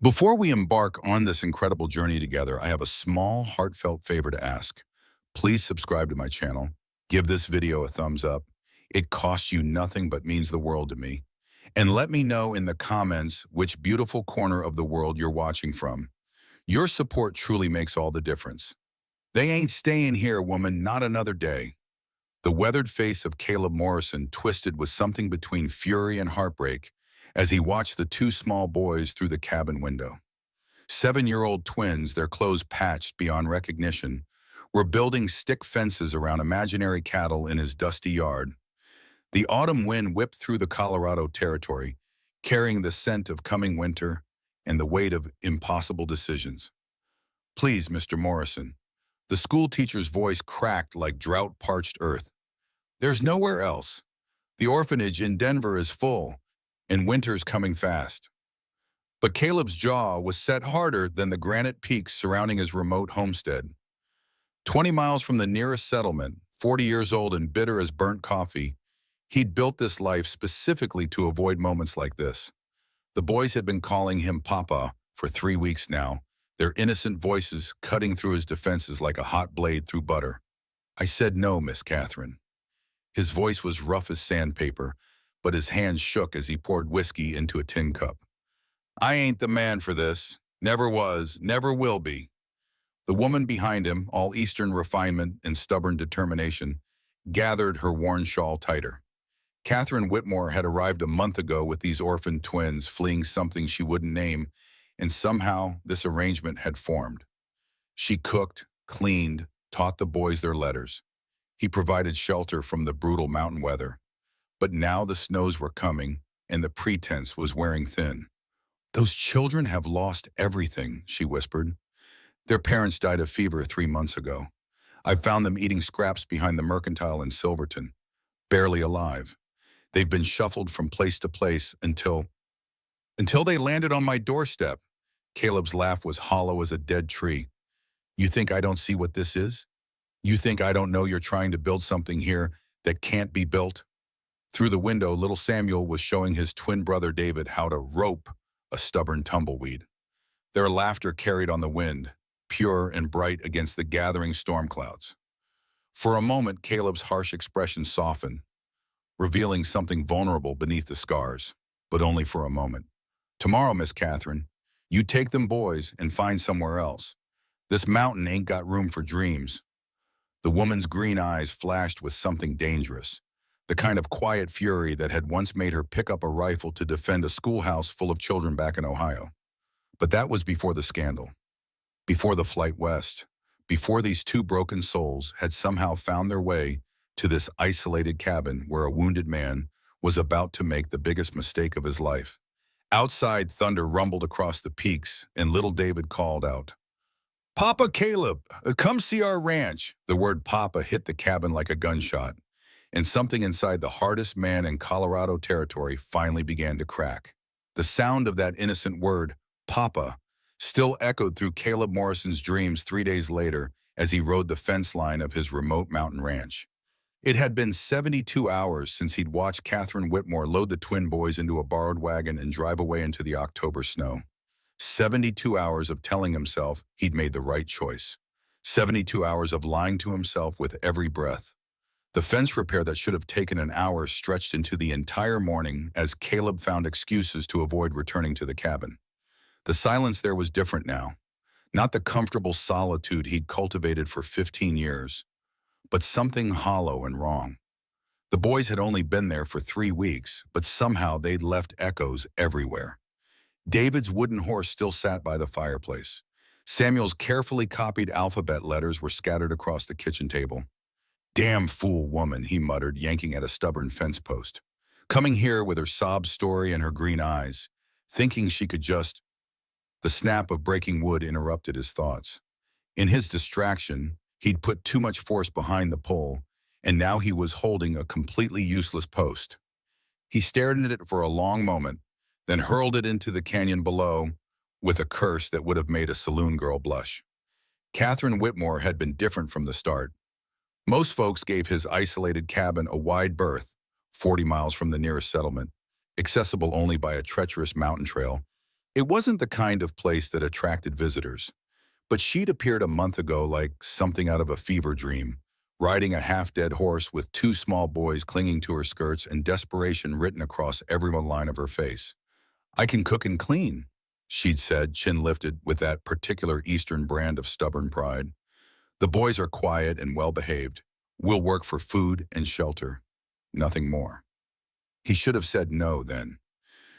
Before we embark on this incredible journey together, I have a small, heartfelt favor to ask. Please subscribe to my channel. Give this video a thumbs up. It costs you nothing but means the world to me. And let me know in the comments which beautiful corner of the world you're watching from. Your support truly makes all the difference. They ain't staying here, woman, not another day. The weathered face of Caleb Morrison twisted with something between fury and heartbreak as he watched the two small boys through the cabin window. 7-year-old twins, their clothes patched beyond recognition, were building stick fences around imaginary cattle in his dusty yard. The autumn wind whipped through the Colorado territory, carrying the scent of coming winter and the weight of impossible decisions. "Please, Mr. Morrison." The school teacher's voice cracked like drought-parched earth. "There's nowhere else. The orphanage in Denver is full, and winter's coming fast." But Caleb's jaw was set harder than the granite peaks surrounding his remote homestead. 20 miles from the nearest settlement, 40 years old and bitter as burnt coffee, he'd built this life specifically to avoid moments like this. The boys had been calling him Papa for 3 weeks now, their innocent voices cutting through his defenses like a hot blade through butter. "I said no, Miss Catherine." His voice was rough as sandpaper, but his hands shook as he poured whiskey into a tin cup. "I ain't the man for this. Never was, never will be." The woman behind him, all Eastern refinement and stubborn determination, gathered her worn shawl tighter. Catherine Whitmore had arrived a month ago with these orphaned twins, fleeing something she wouldn't name, and somehow this arrangement had formed. She cooked, cleaned, taught the boys their letters. He provided shelter from the brutal mountain weather. But now the snows were coming, and the pretense was wearing thin. "Those children have lost everything," she whispered. "Their parents died of fever 3 months ago. I found them eating scraps behind the Mercantile in Silverton, barely alive. They've been shuffled from place to place until they landed on my doorstep." Caleb's laugh was hollow as a dead tree. "You think I don't see what this is? You think I don't know you're trying to build something here that can't be built?" Through the window, little Samuel was showing his twin brother David how to rope a stubborn tumbleweed. Their laughter carried on the wind, pure and bright against the gathering storm clouds. For a moment, Caleb's harsh expression softened, revealing something vulnerable beneath the scars, but only for a moment. "Tomorrow, Miss Catherine, you take them boys and find somewhere else. This mountain ain't got room for dreams." The woman's green eyes flashed with something dangerous, the kind of quiet fury that had once made her pick up a rifle to defend a schoolhouse full of children back in Ohio. But that was before the scandal, before the flight west, before these two broken souls had somehow found their way to this isolated cabin where a wounded man was about to make the biggest mistake of his life. Outside, thunder rumbled across the peaks, and little David called out, "Papa Caleb, come see our ranch." The word Papa hit the cabin like a gunshot, and something inside the hardest man in Colorado territory finally began to crack. The sound of that innocent word, Papa, still echoed through Caleb Morrison's dreams 3 days later as he rode the fence line of his remote mountain ranch. It had been 72 hours since he'd watched Catherine Whitmore load the twin boys into a borrowed wagon and drive away into the October snow. 72 hours of telling himself he'd made the right choice. 72 hours of lying to himself with every breath. The fence repair that should have taken an hour stretched into the entire morning as Caleb found excuses to avoid returning to the cabin. The silence there was different now. Not the comfortable solitude he'd cultivated for 15 years, but something hollow and wrong. The boys had only been there for 3 weeks, but somehow they'd left echoes everywhere. David's wooden horse still sat by the fireplace. Samuel's carefully copied alphabet letters were scattered across the kitchen table. "Damn fool woman," he muttered, yanking at a stubborn fence post. "Coming here with her sob story and her green eyes, thinking she could just—" The snap of breaking wood interrupted his thoughts. In his distraction, he'd put too much force behind the pole, and now he was holding a completely useless post. He stared at it for a long moment, then hurled it into the canyon below with a curse that would have made a saloon girl blush. Catherine Whitmore had been different from the start. Most folks gave his isolated cabin a wide berth, 40 miles from the nearest settlement, accessible only by a treacherous mountain trail, It wasn't the kind of place that attracted visitors, but she'd appeared a month ago like something out of a fever dream, riding a half-dead horse with two small boys clinging to her skirts and desperation written across every line of her face. "I can cook and clean," she'd said, chin lifted with that particular Eastern brand of stubborn pride. "The boys are quiet and well-behaved. We'll work for food and shelter. Nothing more." He should have said no then.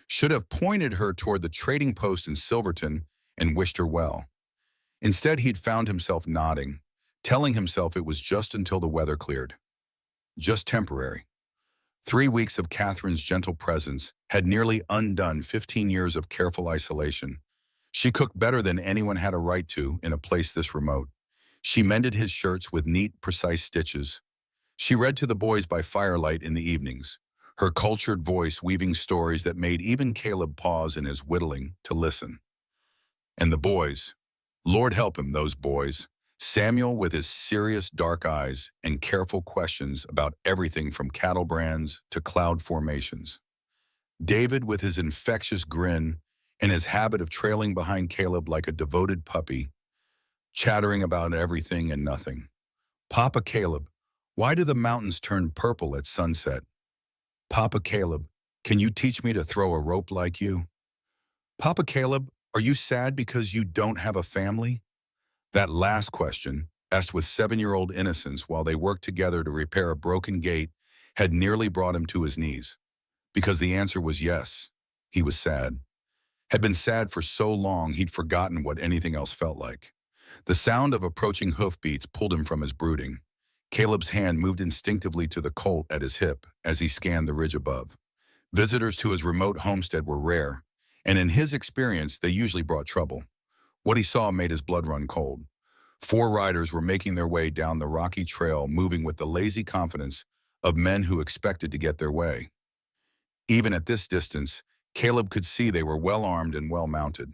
Should have pointed her toward the trading post in Silverton and wished her well. Instead, he'd found himself nodding, telling himself it was just until the weather cleared. Just temporary. 3 weeks of Catherine's gentle presence had nearly undone 15 years of careful isolation. She cooked better than anyone had a right to in a place this remote. She mended his shirts with neat, precise stitches. She read to the boys by firelight in the evenings, her cultured voice weaving stories that made even Caleb pause in his whittling to listen. And the boys, Lord help him, those boys. Samuel with his serious dark eyes and careful questions about everything from cattle brands to cloud formations. David with his infectious grin and his habit of trailing behind Caleb like a devoted puppy, chattering about everything and nothing. Papa Caleb, why do the mountains turn purple at sunset? Papa Caleb, can you teach me to throw a rope like you? Papa Caleb, are you sad because you don't have a family? That last question, asked with 7-year-old innocence while they worked together to repair a broken gate, had nearly brought him to his knees. Because the answer was yes, he was sad. Had been sad for so long he'd forgotten what anything else felt like. The sound of approaching hoofbeats pulled him from his brooding. Caleb's hand moved instinctively to the colt at his hip as he scanned the ridge above. Visitors to his remote homestead were rare, and in his experience, they usually brought trouble. What he saw made his blood run cold. 4 riders were making their way down the rocky trail, moving with the lazy confidence of men who expected to get their way. Even at this distance, Caleb could see they were well-armed and well-mounted.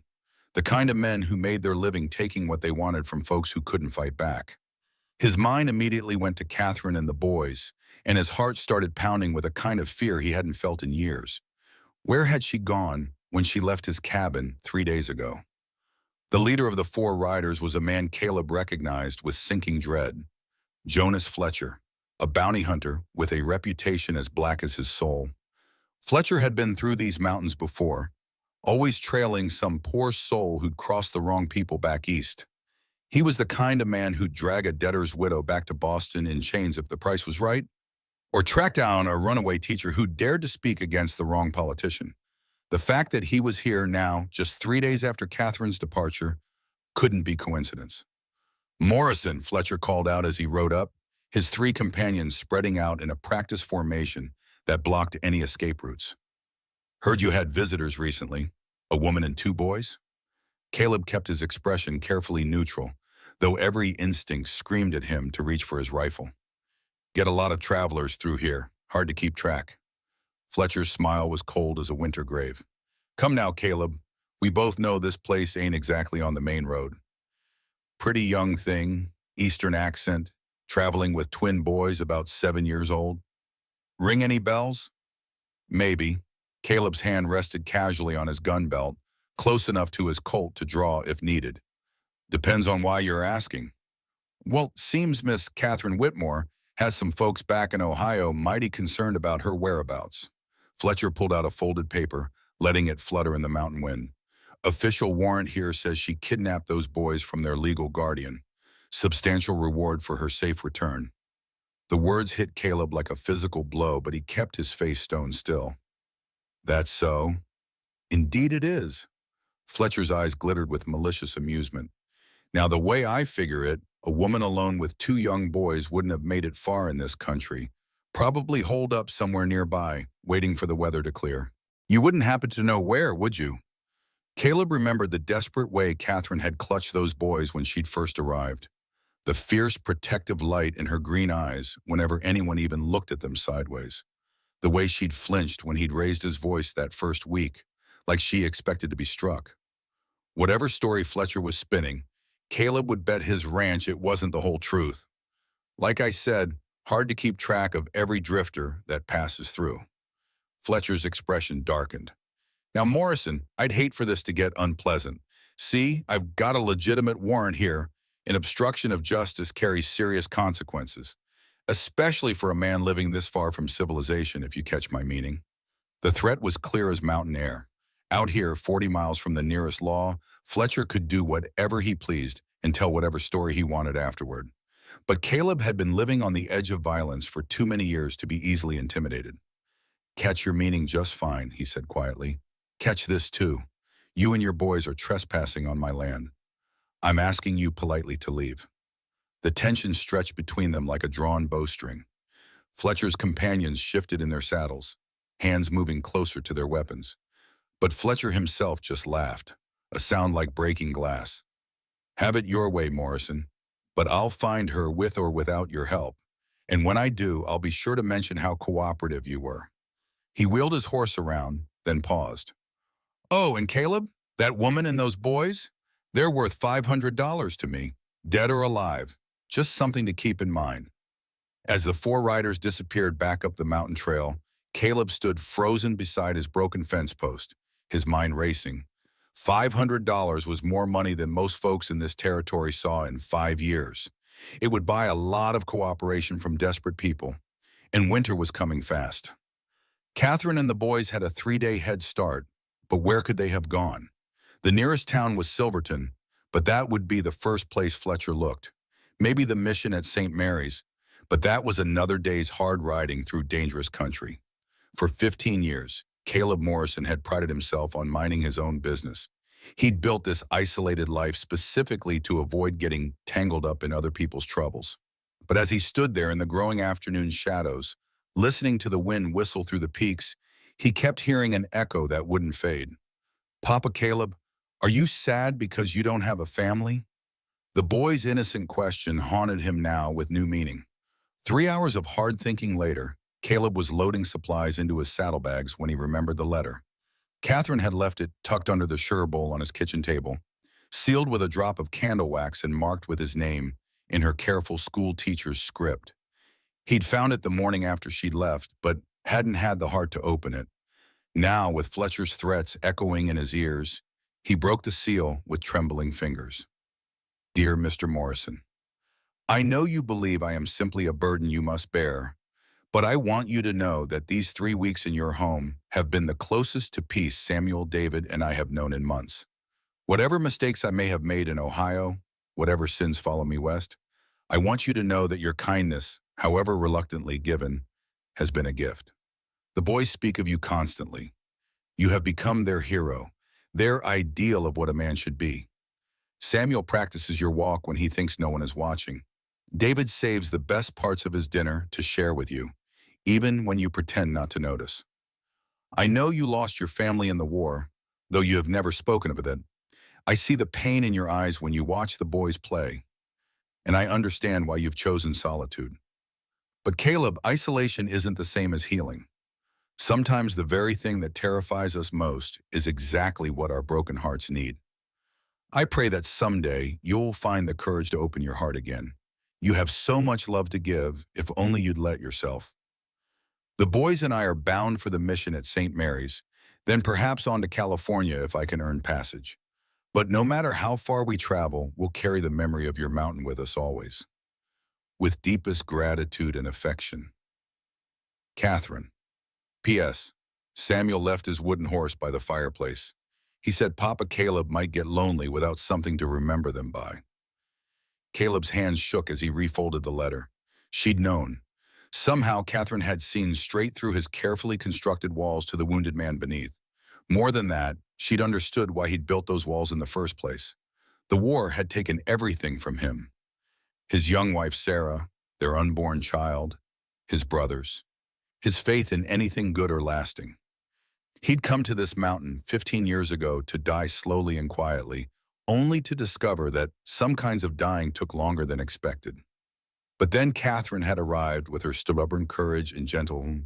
The kind of men who made their living taking what they wanted from folks who couldn't fight back. His mind immediately went to Catherine and the boys, and his heart started pounding with a kind of fear he hadn't felt in years. Where had she gone when she left his cabin 3 days ago? The leader of the 4 riders was a man Caleb recognized with sinking dread. Jonas Fletcher, a bounty hunter with a reputation as black as his soul. Fletcher had been through these mountains before, always trailing some poor soul who'd crossed the wrong people back east. He was the kind of man who'd drag a debtor's widow back to Boston in chains if the price was right, or track down a runaway teacher who dared to speak against the wrong politician. The fact that he was here now, just 3 days after Catherine's departure, couldn't be coincidence. "Morrison," Fletcher called out as he rode up, his 3 companions spreading out in a practice formation that blocked any escape routes. "Heard you had visitors recently. A woman and 2 boys?" Caleb kept his expression carefully neutral, though every instinct screamed at him to reach for his rifle. "Get a lot of travelers through here. Hard to keep track." Fletcher's smile was cold as a winter grave. "Come now, Caleb. We both know this place ain't exactly on the main road." Pretty young thing, Eastern accent, traveling with twin boys about 7 years old. Ring any bells? Maybe. Caleb's hand rested casually on his gun belt, close enough to his Colt to draw if needed. "Depends on why you're asking." "Well, seems Miss Catherine Whitmore has some folks back in Ohio mighty concerned about her whereabouts." Fletcher pulled out a folded paper, letting it flutter in the mountain wind. "Official warrant here says she kidnapped those boys from their legal guardian. Substantial reward for her safe return." The words hit Caleb like a physical blow, but he kept his face stone still. "That's so?" "Indeed it is." Fletcher's eyes glittered with malicious amusement. "Now, the way I figure it, a woman alone with 2 young boys wouldn't have made it far in this country. Probably holed up somewhere nearby, waiting for the weather to clear. You wouldn't happen to know where, would you?" Caleb remembered the desperate way Catherine had clutched those boys when she'd first arrived. The fierce, protective light in her green eyes whenever anyone even looked at them sideways. The way she'd flinched when he'd raised his voice that first week, like she expected to be struck. Whatever story Fletcher was spinning, Caleb would bet his ranch it wasn't the whole truth. Like I said, hard to keep track of every drifter that passes through. Fletcher's expression darkened. Now, Morrison, I'd hate for this to get unpleasant. See, I've got a legitimate warrant here. An obstruction of justice carries serious consequences, especially for a man living this far from civilization, if you catch my meaning. The threat was clear as mountain air. Out here, 40 miles from the nearest law, Fletcher could do whatever he pleased and tell whatever story he wanted afterward. But Caleb had been living on the edge of violence for too many years to be easily intimidated. "Catch your meaning just fine," he said quietly. "Catch this too. You and your boys are trespassing on my land. I'm asking you politely to leave." The tension stretched between them like a drawn bowstring. Fletcher's companions shifted in their saddles, hands moving closer to their weapons. But Fletcher himself just laughed, a sound like breaking glass. "Have it your way, Morrison, but I'll find her with or without your help. And when I do, I'll be sure to mention how cooperative you were." He wheeled his horse around, then paused. "Oh, and Caleb, that woman and those boys? They're worth $500 to me, dead or alive. Just something to keep in mind." As the four riders disappeared back up the mountain trail, Caleb stood frozen beside his broken fence post, his mind racing. $500 was more money than most folks in this territory saw in 5 years. It would buy a lot of cooperation from desperate people, and winter was coming fast. Catherine and the boys had a 3-day head start, but where could they have gone? The nearest town was Silverton, but that would be the first place Fletcher looked. Maybe the mission at St. Mary's, but that was another day's hard riding through dangerous country. For 15 years, Caleb Morrison had prided himself on minding his own business. He'd built this isolated life specifically to avoid getting tangled up in other people's troubles. But as he stood there in the growing afternoon shadows, listening to the wind whistle through the peaks, he kept hearing an echo that wouldn't fade. "Papa Caleb, are you sad because you don't have a family?" The boy's innocent question haunted him now with new meaning. 3 hours of hard thinking later, Caleb was loading supplies into his saddlebags when he remembered the letter. Catherine had left it tucked under the sugar bowl on his kitchen table, sealed with a drop of candle wax and marked with his name in her careful school teacher's script. He'd found it the morning after she'd left, but hadn't had the heart to open it. Now, with Fletcher's threats echoing in his ears, he broke the seal with trembling fingers. "Dear Mr. Morrison, I know you believe I am simply a burden you must bear, but I want you to know that these 3 weeks in your home have been the closest to peace Samuel, David, and I have known in months. Whatever mistakes I may have made in Ohio, whatever sins follow me west, I want you to know that your kindness, however reluctantly given, has been a gift. The boys speak of you constantly. You have become their hero, their ideal of what a man should be. Samuel practices your walk when he thinks no one is watching. David saves the best parts of his dinner to share with you, even when you pretend not to notice. I know you lost your family in the war, though you have never spoken of it. I see the pain in your eyes when you watch the boys play, and I understand why you've chosen solitude. But Caleb, isolation isn't the same as healing. Sometimes the very thing that terrifies us most is exactly what our broken hearts need. I pray that someday you'll find the courage to open your heart again. You have so much love to give, if only you'd let yourself. The boys and I are bound for the mission at St. Mary's, then perhaps on to California if I can earn passage. But no matter how far we travel, we'll carry the memory of your mountain with us always. With deepest gratitude and affection, Catherine. P.S. Samuel left his wooden horse by the fireplace. He said Papa Caleb might get lonely without something to remember them by. Caleb's hands shook as he refolded the letter. She'd known. Somehow, Catherine had seen straight through his carefully constructed walls to the wounded man beneath. More than that, she'd understood why he'd built those walls in the first place. The war had taken everything from him. His young wife, Sarah, their unborn child, his brothers, his faith in anything good or lasting. He'd come to this mountain 15 years ago to die slowly and quietly, only to discover that some kinds of dying took longer than expected. But then Catherine had arrived with her stubborn courage and gentle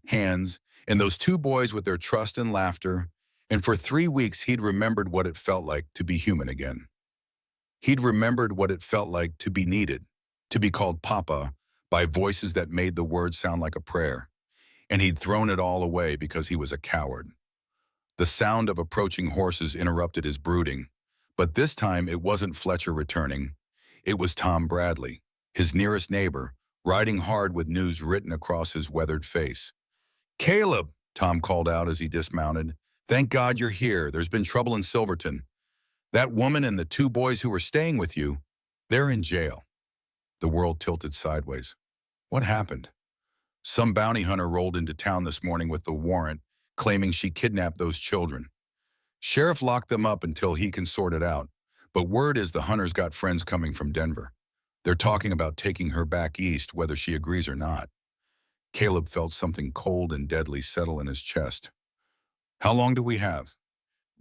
hands, and those two boys with their trust and laughter, and for 3 weeks he'd remembered what it felt like to be human again. He'd remembered what it felt like to be needed, to be called Papa by voices that made the words sound like a prayer, and he'd thrown it all away because he was a coward. The sound of approaching horses interrupted his brooding, but this time it wasn't Fletcher returning. It was Tom Bradley, his nearest neighbor, riding hard with news written across his weathered face. "Caleb," Tom called out as he dismounted. "Thank God you're here. There's been trouble in Silverton. That woman and the two boys who were staying with you, they're in jail." The world tilted sideways. What happened? Some bounty hunter rolled into town this morning with the warrant, claiming she kidnapped those children. Sheriff locked them up until he can sort it out, but word is the hunter's got friends coming from Denver. They're talking about taking her back east, whether she agrees or not. Caleb felt something cold and deadly settle in his chest. "How long do we have?"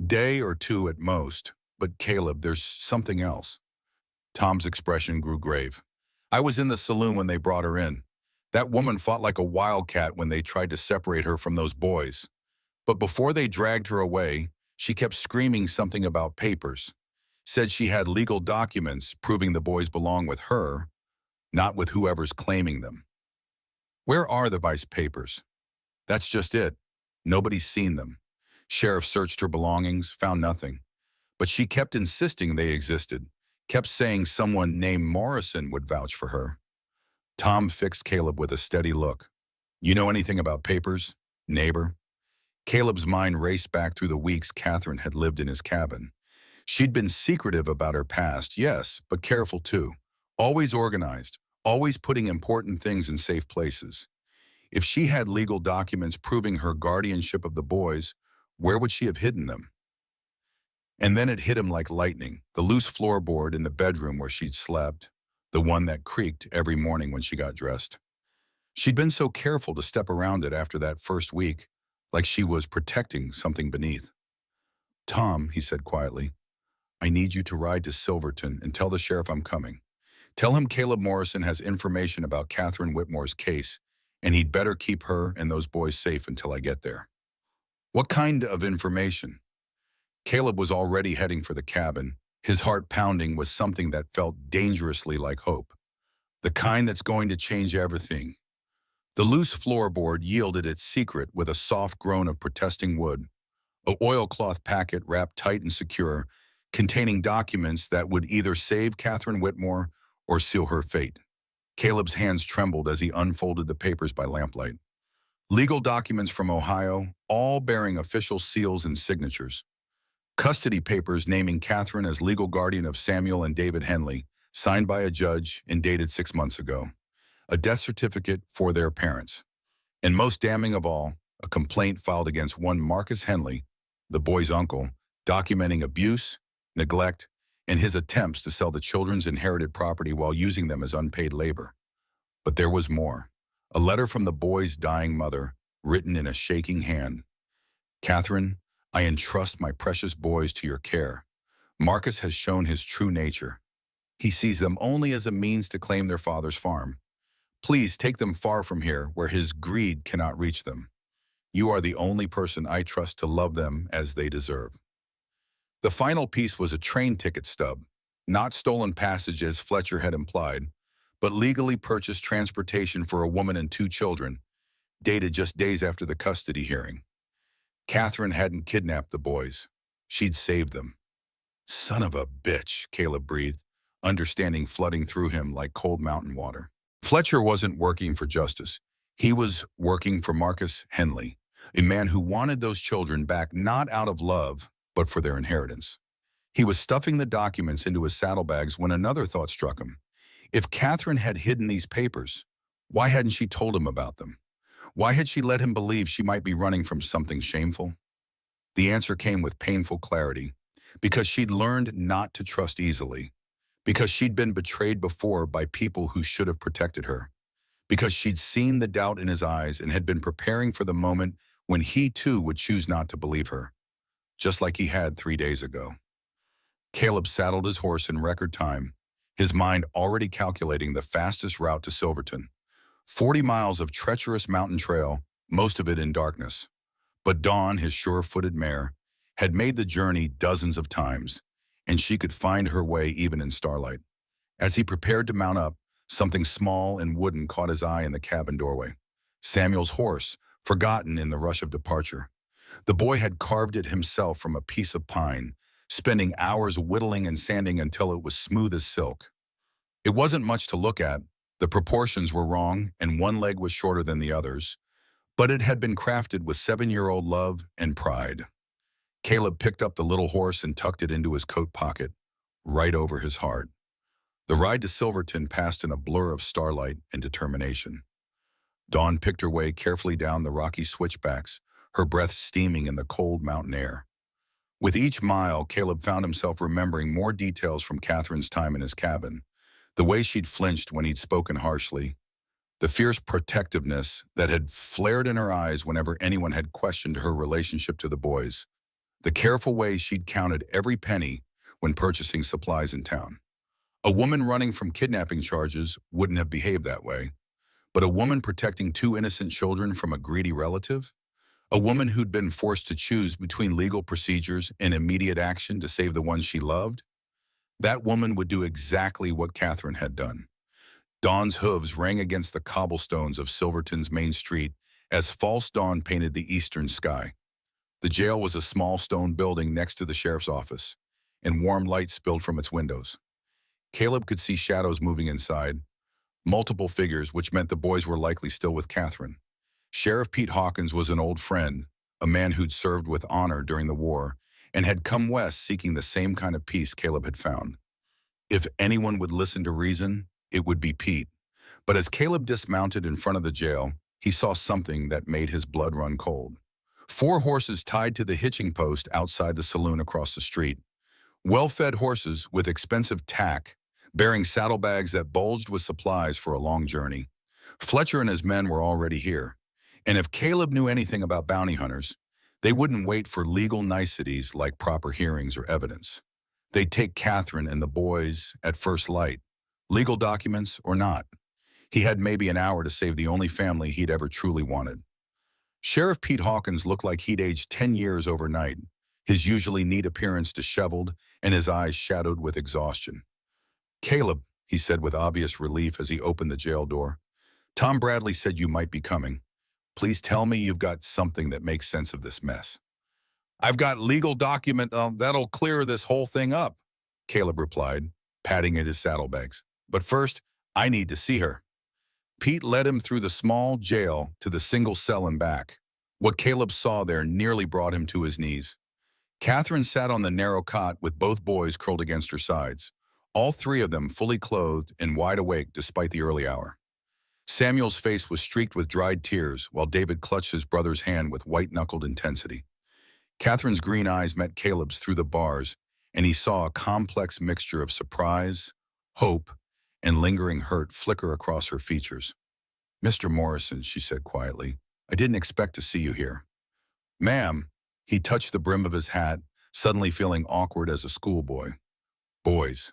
"Day or two at most, but Caleb, there's something else." Tom's expression grew grave. "I was in the saloon when they brought her in. That woman fought like a wildcat when they tried to separate her from those boys. But before they dragged her away, she kept screaming something about papers. Said she had legal documents proving the boys belong with her, not with whoever's claiming them." "Where are the vice papers?" "That's just it. Nobody's seen them. Sheriff searched her belongings, found nothing. But she kept insisting they existed, kept saying someone named Morrison would vouch for her." Tom fixed Caleb with a steady look. "You know anything about papers, neighbor?" Caleb's mind raced back through the weeks Catherine had lived in his cabin. She'd been secretive about her past, yes, but careful too. Always organized, always putting important things in safe places. If she had legal documents proving her guardianship of the boys, where would she have hidden them? And then it hit him like lightning, the loose floorboard in the bedroom where she'd slept, the one that creaked every morning when she got dressed. She'd been so careful to step around it after that first week, like she was protecting something beneath. "Tom," he said quietly, "I need you to ride to Silverton and tell the sheriff I'm coming. Tell him Caleb Morrison has information about Catherine Whitmore's case, and he'd better keep her and those boys safe until I get there." "What kind of information?" Caleb was already heading for the cabin, his heart pounding with something that felt dangerously like hope. "The kind that's going to change everything." The loose floorboard yielded its secret with a soft groan of protesting wood, a oilcloth packet wrapped tight and secure, containing documents that would either save Catherine Whitmore or seal her fate. Caleb's hands trembled as he unfolded the papers by lamplight. Legal documents from Ohio, all bearing official seals and signatures. Custody papers naming Catherine as legal guardian of Samuel and David Henley, signed by a judge and dated 6 months ago. A death certificate for their parents. And most damning of all, a complaint filed against one Marcus Henley, the boy's uncle, documenting abuse, neglect, and his attempts to sell the children's inherited property while using them as unpaid labor. But there was more. A letter from the boy's dying mother, written in a shaking hand. "Catherine, I entrust my precious boys to your care. Marcus has shown his true nature. He sees them only as a means to claim their father's farm. Please take them far from here, where his greed cannot reach them. You are the only person I trust to love them as they deserve." The final piece was a train ticket stub, not stolen passage as Fletcher had implied, but legally purchased transportation for a woman and 2 children, dated just days after the custody hearing. Catherine hadn't kidnapped the boys. She'd saved them. "Son of a bitch," Caleb breathed, understanding flooding through him like cold mountain water. Fletcher wasn't working for justice. He was working for Marcus Henley, a man who wanted those children back not out of love, but for their inheritance. He was stuffing the documents into his saddlebags when another thought struck him. If Catherine had hidden these papers, why hadn't she told him about them? Why had she let him believe she might be running from something shameful? The answer came with painful clarity. Because she'd learned not to trust easily. Because she'd been betrayed before by people who should have protected her. Because she'd seen the doubt in his eyes and had been preparing for the moment when he too would choose not to believe her. Just like he had 3 days ago. Caleb saddled his horse in record time, his mind already calculating the fastest route to Silverton. 40 miles of treacherous mountain trail, most of it in darkness. But Dawn, his sure-footed mare, had made the journey dozens of times, and she could find her way even in starlight. As he prepared to mount up, something small and wooden caught his eye in the cabin doorway. Samuel's horse, forgotten in the rush of departure. The boy had carved it himself from a piece of pine, spending hours whittling and sanding until it was smooth as silk. It wasn't much to look at. The proportions were wrong, and one leg was shorter than the others, but it had been crafted with 7-year-old love and pride. Caleb picked up the little horse and tucked it into his coat pocket, right over his heart. The ride to Silverton passed in a blur of starlight and determination. Dawn picked her way carefully down the rocky switchbacks, her breath steaming in the cold mountain air. With each mile, Caleb found himself remembering more details from Catherine's time in his cabin. The way she'd flinched when he'd spoken harshly, the fierce protectiveness that had flared in her eyes whenever anyone had questioned her relationship to the boys, the careful way she'd counted every penny when purchasing supplies in town. A woman running from kidnapping charges wouldn't have behaved that way, but a woman protecting two innocent children from a greedy relative? A woman who'd been forced to choose between legal procedures and immediate action to save the ones she loved? That woman would do exactly what Catherine had done. Dawn's hooves rang against the cobblestones of Silverton's main street as false dawn painted the eastern sky. The jail was a small stone building next to the sheriff's office, and warm light spilled from its windows. Caleb could see shadows moving inside, multiple figures, which meant the boys were likely still with Catherine. Sheriff Pete Hawkins was an old friend, a man who'd served with honor during the war, and had come west seeking the same kind of peace Caleb had found. If anyone would listen to reason, it would be Pete. But as Caleb dismounted in front of the jail, he saw something that made his blood run cold. 4 horses tied to the hitching post outside the saloon across the street. Well-fed horses with expensive tack, bearing saddlebags that bulged with supplies for a long journey. Fletcher and his men were already here, and if Caleb knew anything about bounty hunters, they wouldn't wait for legal niceties like proper hearings or evidence. They'd take Catherine and the boys at first light, legal documents or not. He had maybe an hour to save the only family he'd ever truly wanted. Sheriff Pete Hawkins looked like he'd aged 10 years overnight, his usually neat appearance disheveled and his eyes shadowed with exhaustion. "Caleb," he said with obvious relief as he opened the jail door, "Tom Bradley said you might be coming. Please tell me you've got something that makes sense of this mess." "I've got legal document that'll clear this whole thing up," Caleb replied, patting at his saddlebags. "But first, I need to see her." Pete led him through the small jail to the single cell and back. What Caleb saw there nearly brought him to his knees. Catherine sat on the narrow cot with both boys curled against her sides, all 3 of them fully clothed and wide awake despite the early hour. Samuel's face was streaked with dried tears, while David clutched his brother's hand with white-knuckled intensity. Catherine's green eyes met Caleb's through the bars, and he saw a complex mixture of surprise, hope, and lingering hurt flicker across her features. "Mr. Morrison," she said quietly, "I didn't expect to see you here." "Ma'am," he touched the brim of his hat, suddenly feeling awkward as a schoolboy. "Boys."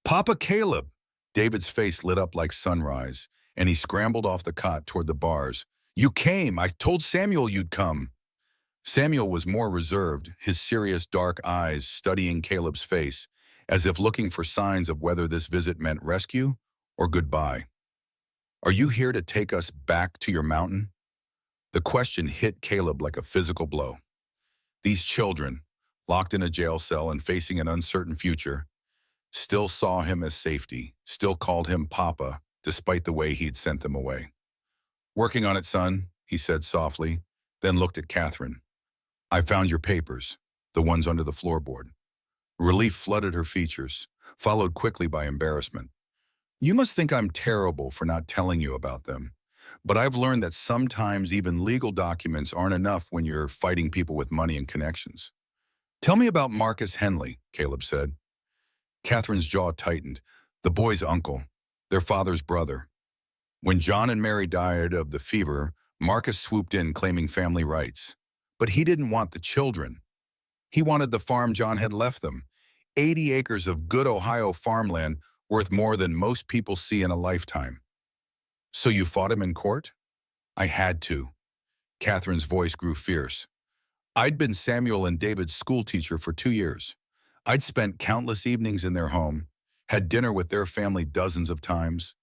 "Papa Caleb!" David's face lit up like sunrise, and he scrambled off the cot toward the bars. "You came! I told Samuel you'd come!" Samuel was more reserved, his serious dark eyes studying Caleb's face, as if looking for signs of whether this visit meant rescue or goodbye. "Are you here to take us back to your mountain?" The question hit Caleb like a physical blow. These children, locked in a jail cell and facing an uncertain future, still saw him as safety, still called him Papa, despite the way he'd sent them away. "Working on it, son," he said softly, then looked at Catherine. "I found your papers, the ones under the floorboard." Relief flooded her features, followed quickly by embarrassment. "You must think I'm terrible for not telling you about them, but I've learned that sometimes even legal documents aren't enough when you're fighting people with money and connections." "Tell me about Marcus Henley," Caleb said. Catherine's jaw tightened. The boy's uncle, their father's brother. When John and Mary died of the fever, Marcus swooped in claiming family rights. But he didn't want the children. He wanted the farm John had left them, 80 acres of good Ohio farmland worth more than most people see in a lifetime. "So you fought him in court?" "I had to." Catherine's voice grew fierce. "I'd been Samuel and David's schoolteacher for 2 years. I'd spent countless evenings in their home, had dinner with their family dozens of times.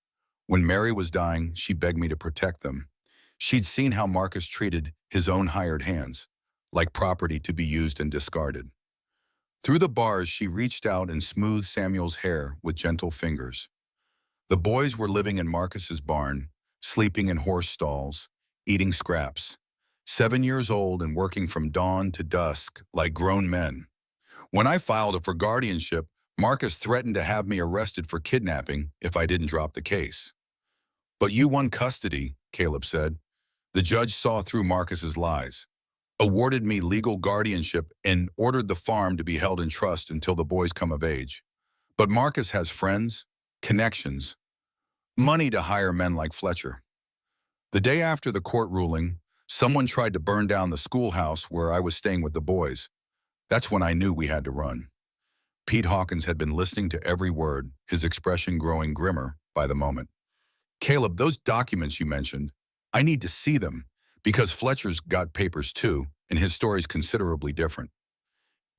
When Mary was dying, she begged me to protect them. She'd seen how Marcus treated his own hired hands. like property to be used and discarded. Through the bars, she reached out and smoothed Samuel's hair with gentle fingers. The boys were living in Marcus's barn, sleeping in horse stalls, eating scraps. 7 years old and working from dawn to dusk like grown men. When I filed for guardianship, Marcus threatened to have me arrested for kidnapping if I didn't drop the case. But you won custody, Caleb said. The judge saw through Marcus's lies, awarded me legal guardianship, and ordered the farm to be held in trust until the boys come of age. But Marcus has friends, connections, money to hire men like Fletcher. The day after the court ruling, someone tried to burn down the schoolhouse where I was staying with the boys. That's when I knew we had to run. Pete Hawkins had been listening to every word, his expression growing grimmer by the moment. Caleb, those documents you mentioned, I need to see them, because Fletcher's got papers too, and his story's considerably different.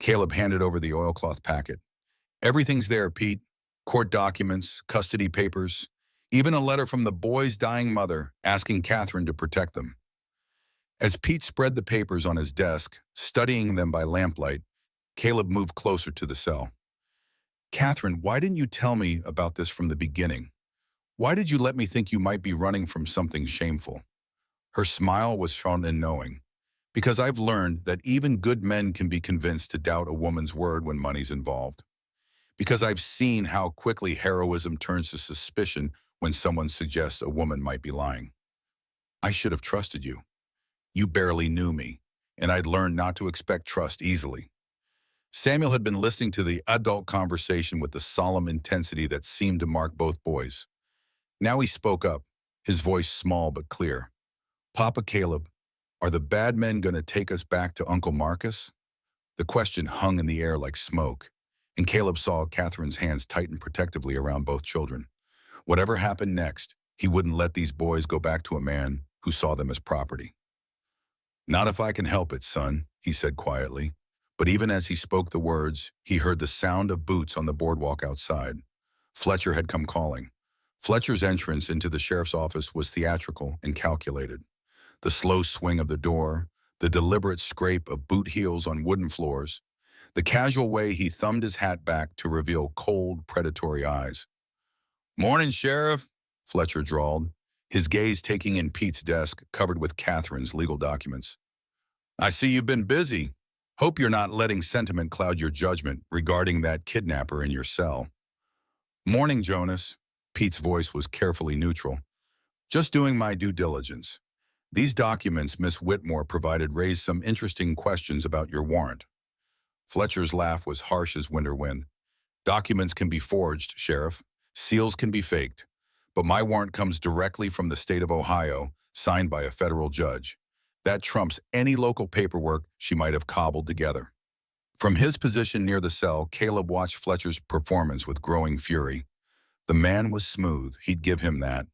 Caleb handed over the oilcloth packet. Everything's there, Pete. Court documents, custody papers, even a letter from the boy's dying mother asking Catherine to protect them. As Pete spread the papers on his desk, studying them by lamplight, Caleb moved closer to the cell. Catherine, why didn't you tell me about this from the beginning? Why did you let me think you might be running from something shameful? Her smile was shown in knowing. Because I've learned that even good men can be convinced to doubt a woman's word when money's involved. Because I've seen how quickly heroism turns to suspicion when someone suggests a woman might be lying. I should have trusted you. You barely knew me, and I'd learned not to expect trust easily. Samuel had been listening to the adult conversation with the solemn intensity that seemed to mark both boys. Now he spoke up, his voice small but clear. Papa Caleb, are the bad men going to take us back to Uncle Marcus? The question hung in the air like smoke, and Caleb saw Catherine's hands tighten protectively around both children. Whatever happened next, he wouldn't let these boys go back to a man who saw them as property. Not if I can help it, son, he said quietly. But even as he spoke the words, he heard the sound of boots on the boardwalk outside. Fletcher had come calling. Fletcher's entrance into the sheriff's office was theatrical and calculated. The slow swing of the door, the deliberate scrape of boot heels on wooden floors, the casual way he thumbed his hat back to reveal cold, predatory eyes. Morning, Sheriff, Fletcher drawled, his gaze taking in Pete's desk covered with Catherine's legal documents. I see you've been busy. Hope you're not letting sentiment cloud your judgment regarding that kidnapper in your cell. Morning, Jonas. Pete's voice was carefully neutral. Just doing my due diligence. These documents Miss Whitmore provided raised some interesting questions about your warrant. Fletcher's laugh was harsh as winter wind. Documents can be forged, Sheriff. Seals can be faked. But my warrant comes directly from the state of Ohio, signed by a federal judge. That trumps any local paperwork she might have cobbled together. From his position near the cell, Caleb watched Fletcher's performance with growing fury. The man was smooth, he'd give him that.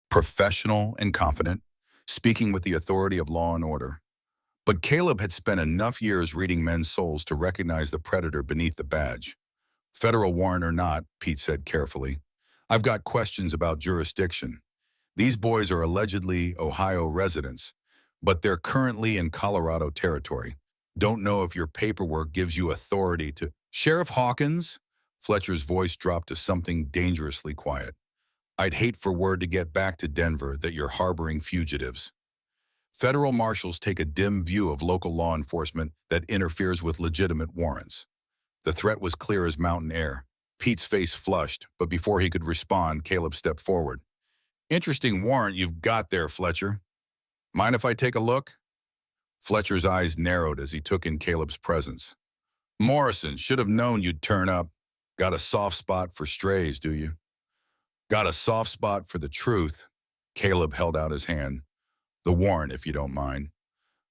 Professional and confident, speaking with the authority of law and order. But Caleb had spent enough years reading men's souls to recognize the predator beneath the badge. Federal warrant or not, Pete said carefully, I've got questions about jurisdiction. These boys are allegedly Ohio residents, but they're currently in Colorado territory. Don't know if your paperwork gives you authority to— Sheriff Hawkins? Fletcher's voice dropped to something dangerously quiet. I'd hate for word to get back to Denver that you're harboring fugitives. Federal marshals take a dim view of local law enforcement that interferes with legitimate warrants. The threat was clear as mountain air. Pete's face flushed, but before he could respond, Caleb stepped forward. Interesting warrant you've got there, Fletcher. Mind if I take a look? Fletcher's eyes narrowed as he took in Caleb's presence. Morrison, should have known you'd turn up. Got a soft spot for strays, do you? Got a soft spot for the truth. Caleb held out his hand. The warrant, if you don't mind.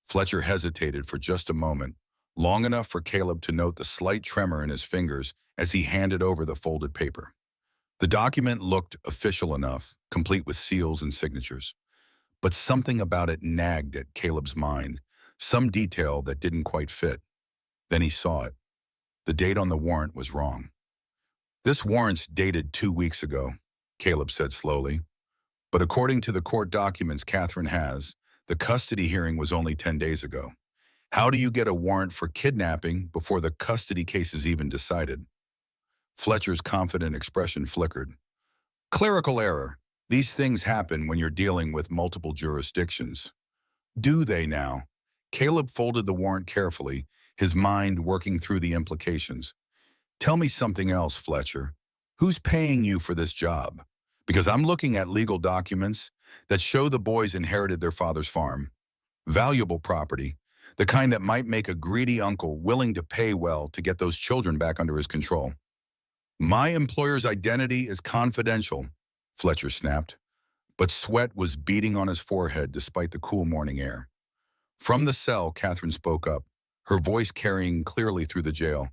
Fletcher hesitated for just a moment, long enough for Caleb to note the slight tremor in his fingers as he handed over the folded paper. The document looked official enough, complete with seals and signatures. But something about it nagged at Caleb's mind, some detail that didn't quite fit. Then he saw it. The date on the warrant was wrong. This warrant's dated 2 weeks ago, Caleb said slowly. But according to the court documents Catherine has, the custody hearing was only 10 days ago. How do you get a warrant for kidnapping before the custody case is even decided? Fletcher's confident expression flickered. Clerical error. These things happen when you're dealing with multiple jurisdictions. Do they now? Caleb folded the warrant carefully, his mind working through the implications. Tell me something else, Fletcher. Who's paying you for this job? Because I'm looking at legal documents that show the boys inherited their father's farm. Valuable property, the kind that might make a greedy uncle willing to pay well to get those children back under his control. My employer's identity is confidential, Fletcher snapped, but sweat was beading on his forehead despite the cool morning air. From the cell, Catherine spoke up, her voice carrying clearly through the jail.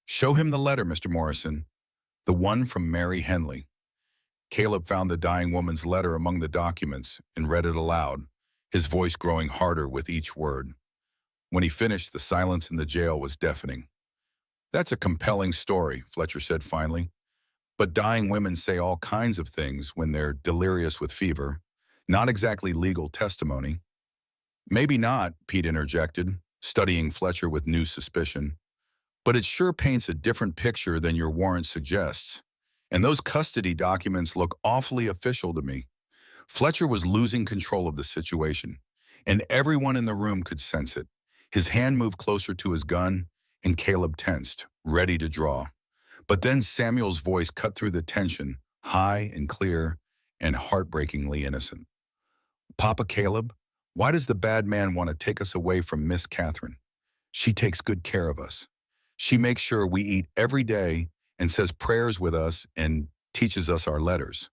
Show him the letter, Mr. Morrison. The one from Mary Henley. Caleb found the dying woman's letter among the documents and read it aloud, his voice growing harder with each word. When he finished, the silence in the jail was deafening. That's a compelling story, Fletcher said finally. But dying women say all kinds of things when they're delirious with fever. Not exactly legal testimony. Maybe not, Pete interjected, studying Fletcher with new suspicion. But it sure paints a different picture than your warrant suggests. And those custody documents look awfully official to me. Fletcher was losing control of the situation, and everyone in the room could sense it. His hand moved closer to his gun, and Caleb tensed, ready to draw. But then Samuel's voice cut through the tension, high and clear and heartbreakingly innocent. Papa Caleb, why does the bad man want to take us away from Miss Catherine? She takes good care of us. She makes sure we eat every day and says prayers with us and teaches us our letters.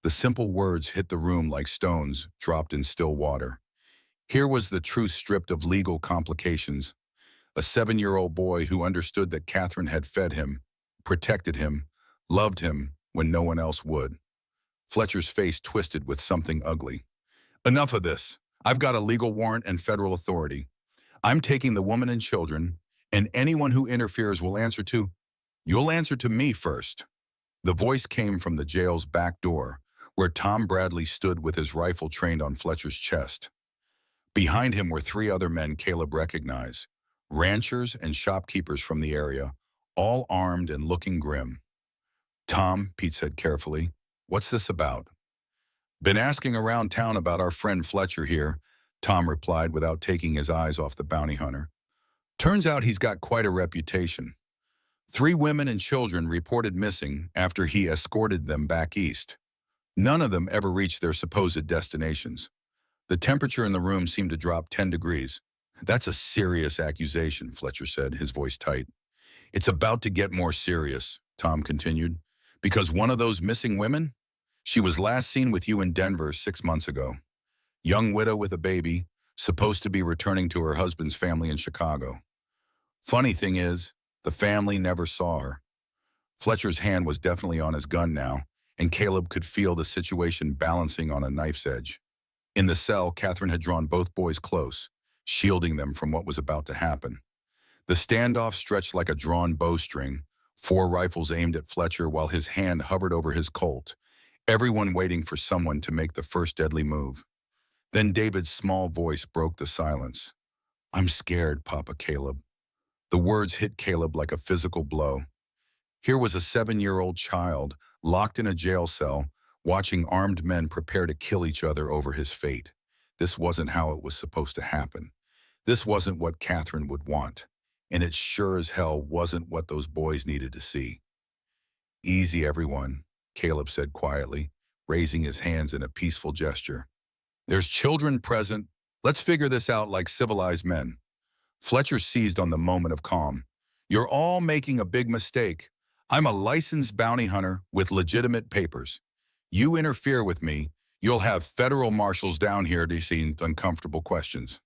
The simple words hit the room like stones dropped in still water. Here was the truth stripped of legal complications. A 7-year-old boy who understood that Catherine had fed him, protected him, loved him when no one else would. Fletcher's face twisted with something ugly. Enough of this. I've got a legal warrant and federal authority. I'm taking the woman and children, and anyone who interferes will answer to... You'll answer to me first. The voice came from the jail's back door, where Tom Bradley stood with his rifle trained on Fletcher's chest. Behind him were 3 other men Caleb recognized, ranchers and shopkeepers from the area, all armed and looking grim. Tom, Pete said carefully, what's this about? Been asking around town about our friend Fletcher here, Tom replied without taking his eyes off the bounty hunter. Turns out he's got quite a reputation. 3 women and children reported missing after he escorted them back east. None of them ever reached their supposed destinations. The temperature in the room seemed to drop 10 degrees. That's a serious accusation, Fletcher said, his voice tight. It's about to get more serious, Tom continued, because one of those missing women? She was last seen with you in Denver 6 months ago. Young widow with a baby, supposed to be returning to her husband's family in Chicago. Funny thing is, the family never saw her. Fletcher's hand was definitely on his gun now, and Caleb could feel the situation balancing on a knife's edge. In the cell, Catherine had drawn both boys close, shielding them from what was about to happen. The standoff stretched like a drawn bowstring, 4 rifles aimed at Fletcher while his hand hovered over his Colt, everyone waiting for someone to make the first deadly move. Then David's small voice broke the silence. I'm scared, Papa Caleb. The words hit Caleb like a physical blow. Here was a 7-year-old child, locked in a jail cell, watching armed men prepare to kill each other over his fate. This wasn't how it was supposed to happen. This wasn't what Catherine would want. And it sure as hell wasn't what those boys needed to see. Easy, everyone, Caleb said quietly, raising his hands in a peaceful gesture. There's children present. Let's figure this out like civilized men. Fletcher seized on the moment of calm. You're all making a big mistake. I'm a licensed bounty hunter with legitimate papers. You interfere with me, you'll have federal marshals down here to see uncomfortable questions.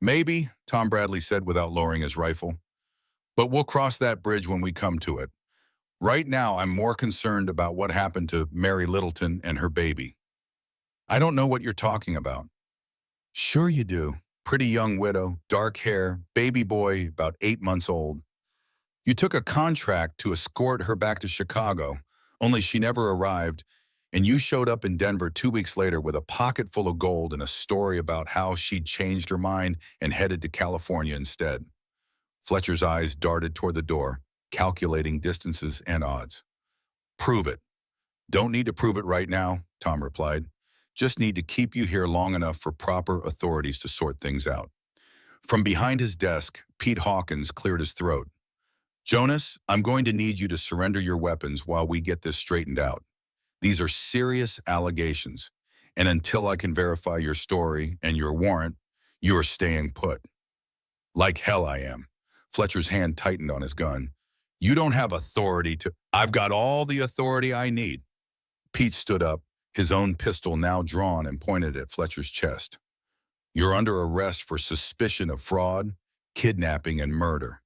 Maybe, Tom Bradley said without lowering his rifle. But we'll cross that bridge when we come to it. Right now, I'm more concerned about what happened to Mary Littleton and her baby. I don't know what you're talking about. Sure you do. Pretty young widow, dark hair, baby boy about 8 months old. You took a contract to escort her back to Chicago, only she never arrived, And you showed up in Denver 2 weeks later with a pocket full of gold and a story about how she'd changed her mind and headed to California instead. Fletcher's eyes darted toward the door, calculating distances and odds. Prove it. Don't need to prove it right now, Tom replied. Just need to keep you here long enough for proper authorities to sort things out. From behind his desk, Pete Hawkins cleared his throat. Jonas, I'm going to need you to surrender your weapons while we get this straightened out. These are serious allegations, and until I can verify your story and your warrant, you are staying put. Like hell I am. Fletcher's hand tightened on his gun. You don't have authority to— I've got all the authority I need. Pete stood up, his own pistol now drawn and pointed at Fletcher's chest. You're under arrest for suspicion of fraud, kidnapping, and murder.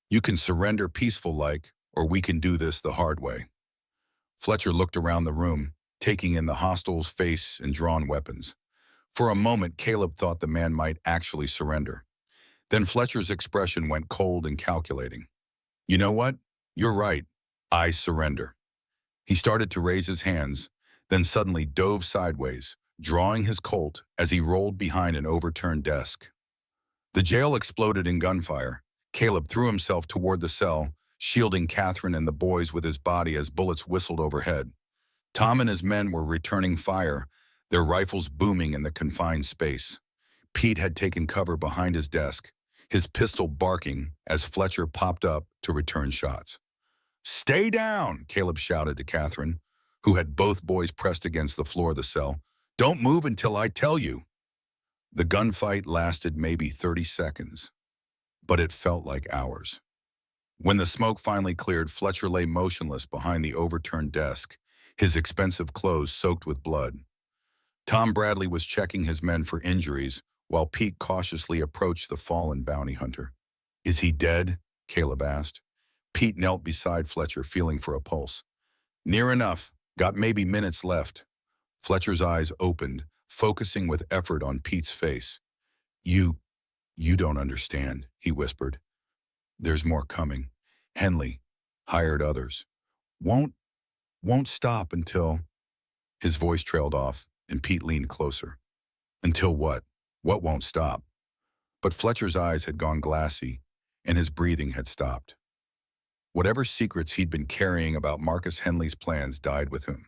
You can surrender peaceful-like, or we can do this the hard way. Fletcher looked around the room, taking in the hostile's face and drawn weapons. For a moment, Caleb thought the man might actually surrender. Then Fletcher's expression went cold and calculating. You know what? You're right. I surrender. He started to raise his hands, then suddenly dove sideways, drawing his Colt as he rolled behind an overturned desk. The jail exploded in gunfire. Caleb threw himself toward the cell, shielding Catherine and the boys with his body as bullets whistled overhead. Tom and his men were returning fire, their rifles booming in the confined space. Pete had taken cover behind his desk, his pistol barking as Fletcher popped up to return shots. Stay down, Caleb shouted to Catherine, who had both boys pressed against the floor of the cell. Don't move until I tell you. The gunfight lasted maybe 30 seconds, but it felt like hours. When the smoke finally cleared, Fletcher lay motionless behind the overturned desk, his expensive clothes soaked with blood. Tom Bradley was checking his men for injuries, while Pete cautiously approached the fallen bounty hunter. Is he dead? Caleb asked. Pete knelt beside Fletcher, feeling for a pulse. Near enough. Got maybe minutes left. Fletcher's eyes opened, focusing with effort on Pete's face. You don't understand, he whispered. There's more coming. Henley hired others. Won't stop until— His voice trailed off, and Pete leaned closer. Until what? What won't stop? But Fletcher's eyes had gone glassy, and his breathing had stopped. Whatever secrets he'd been carrying about Marcus Henley's plans died with him.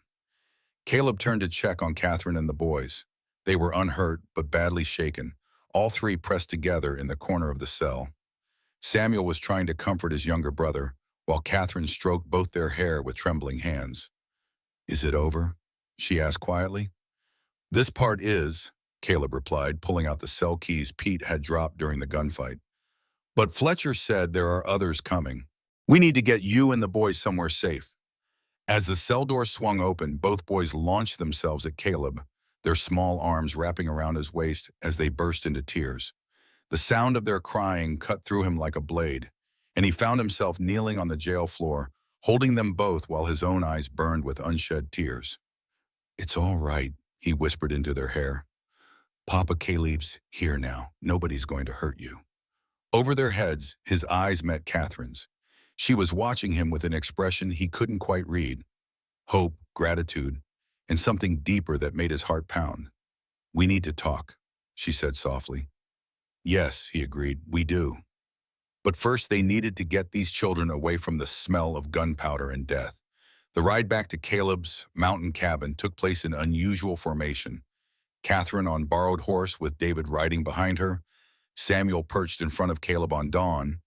Caleb turned to check on Catherine and the boys. They were unhurt, but badly shaken, all three pressed together in the corner of the cell. Samuel was trying to comfort his younger brother, while Catherine stroked both their hair with trembling hands. Is it over? She asked quietly. This part is, Caleb replied, pulling out the cell keys Pete had dropped during the gunfight. But Fletcher said there are others coming. We need to get you and the boys somewhere safe. As the cell door swung open, both boys launched themselves at Caleb, their small arms wrapping around his waist as they burst into tears. The sound of their crying cut through him like a blade, and he found himself kneeling on the jail floor, holding them both while his own eyes burned with unshed tears. It's all right, he whispered into their hair. Papa Caleb's here now. Nobody's going to hurt you. Over their heads, his eyes met Catherine's. She was watching him with an expression he couldn't quite read. Hope, gratitude, and something deeper that made his heart pound. We need to talk, she said softly. Yes, he agreed, we do. But first they needed to get these children away from the smell of gunpowder and death. The ride back to Caleb's mountain cabin took place in unusual formation. Catherine on borrowed horse with David riding behind her, Samuel perched in front of Caleb on Dawn,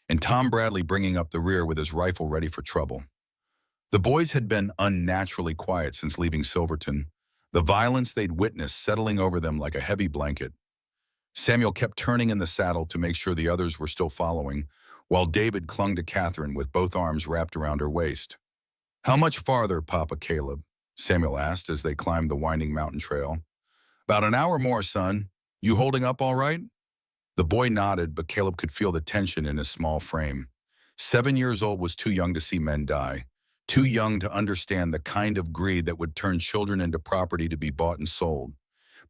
and Tom Bradley bringing up the rear with his rifle ready for trouble. The boys had been unnaturally quiet since leaving Silverton, the violence they'd witnessed settling over them like a heavy blanket. Samuel kept turning in the saddle to make sure the others were still following, while David clung to Catherine with both arms wrapped around her waist. How much farther, Papa Caleb? Samuel asked as they climbed the winding mountain trail. About an hour more, son. You holding up all right? The boy nodded, but Caleb could feel the tension in his small frame. 7 years old was too young to see men die, too young to understand the kind of greed that would turn children into property to be bought and sold.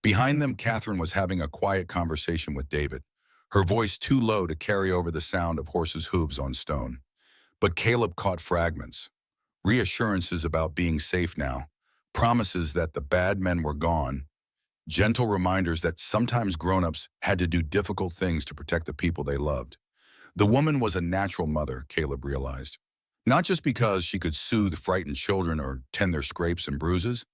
Behind them, Catherine was having a quiet conversation with David, her voice too low to carry over the sound of horses' hooves on stone. But Caleb caught fragments. Reassurances about being safe now, promises that the bad men were gone, gentle reminders that sometimes grown-ups had to do difficult things to protect the people they loved. The woman was a natural mother, Caleb realized. Not just because she could soothe frightened children or tend their scrapes and bruises,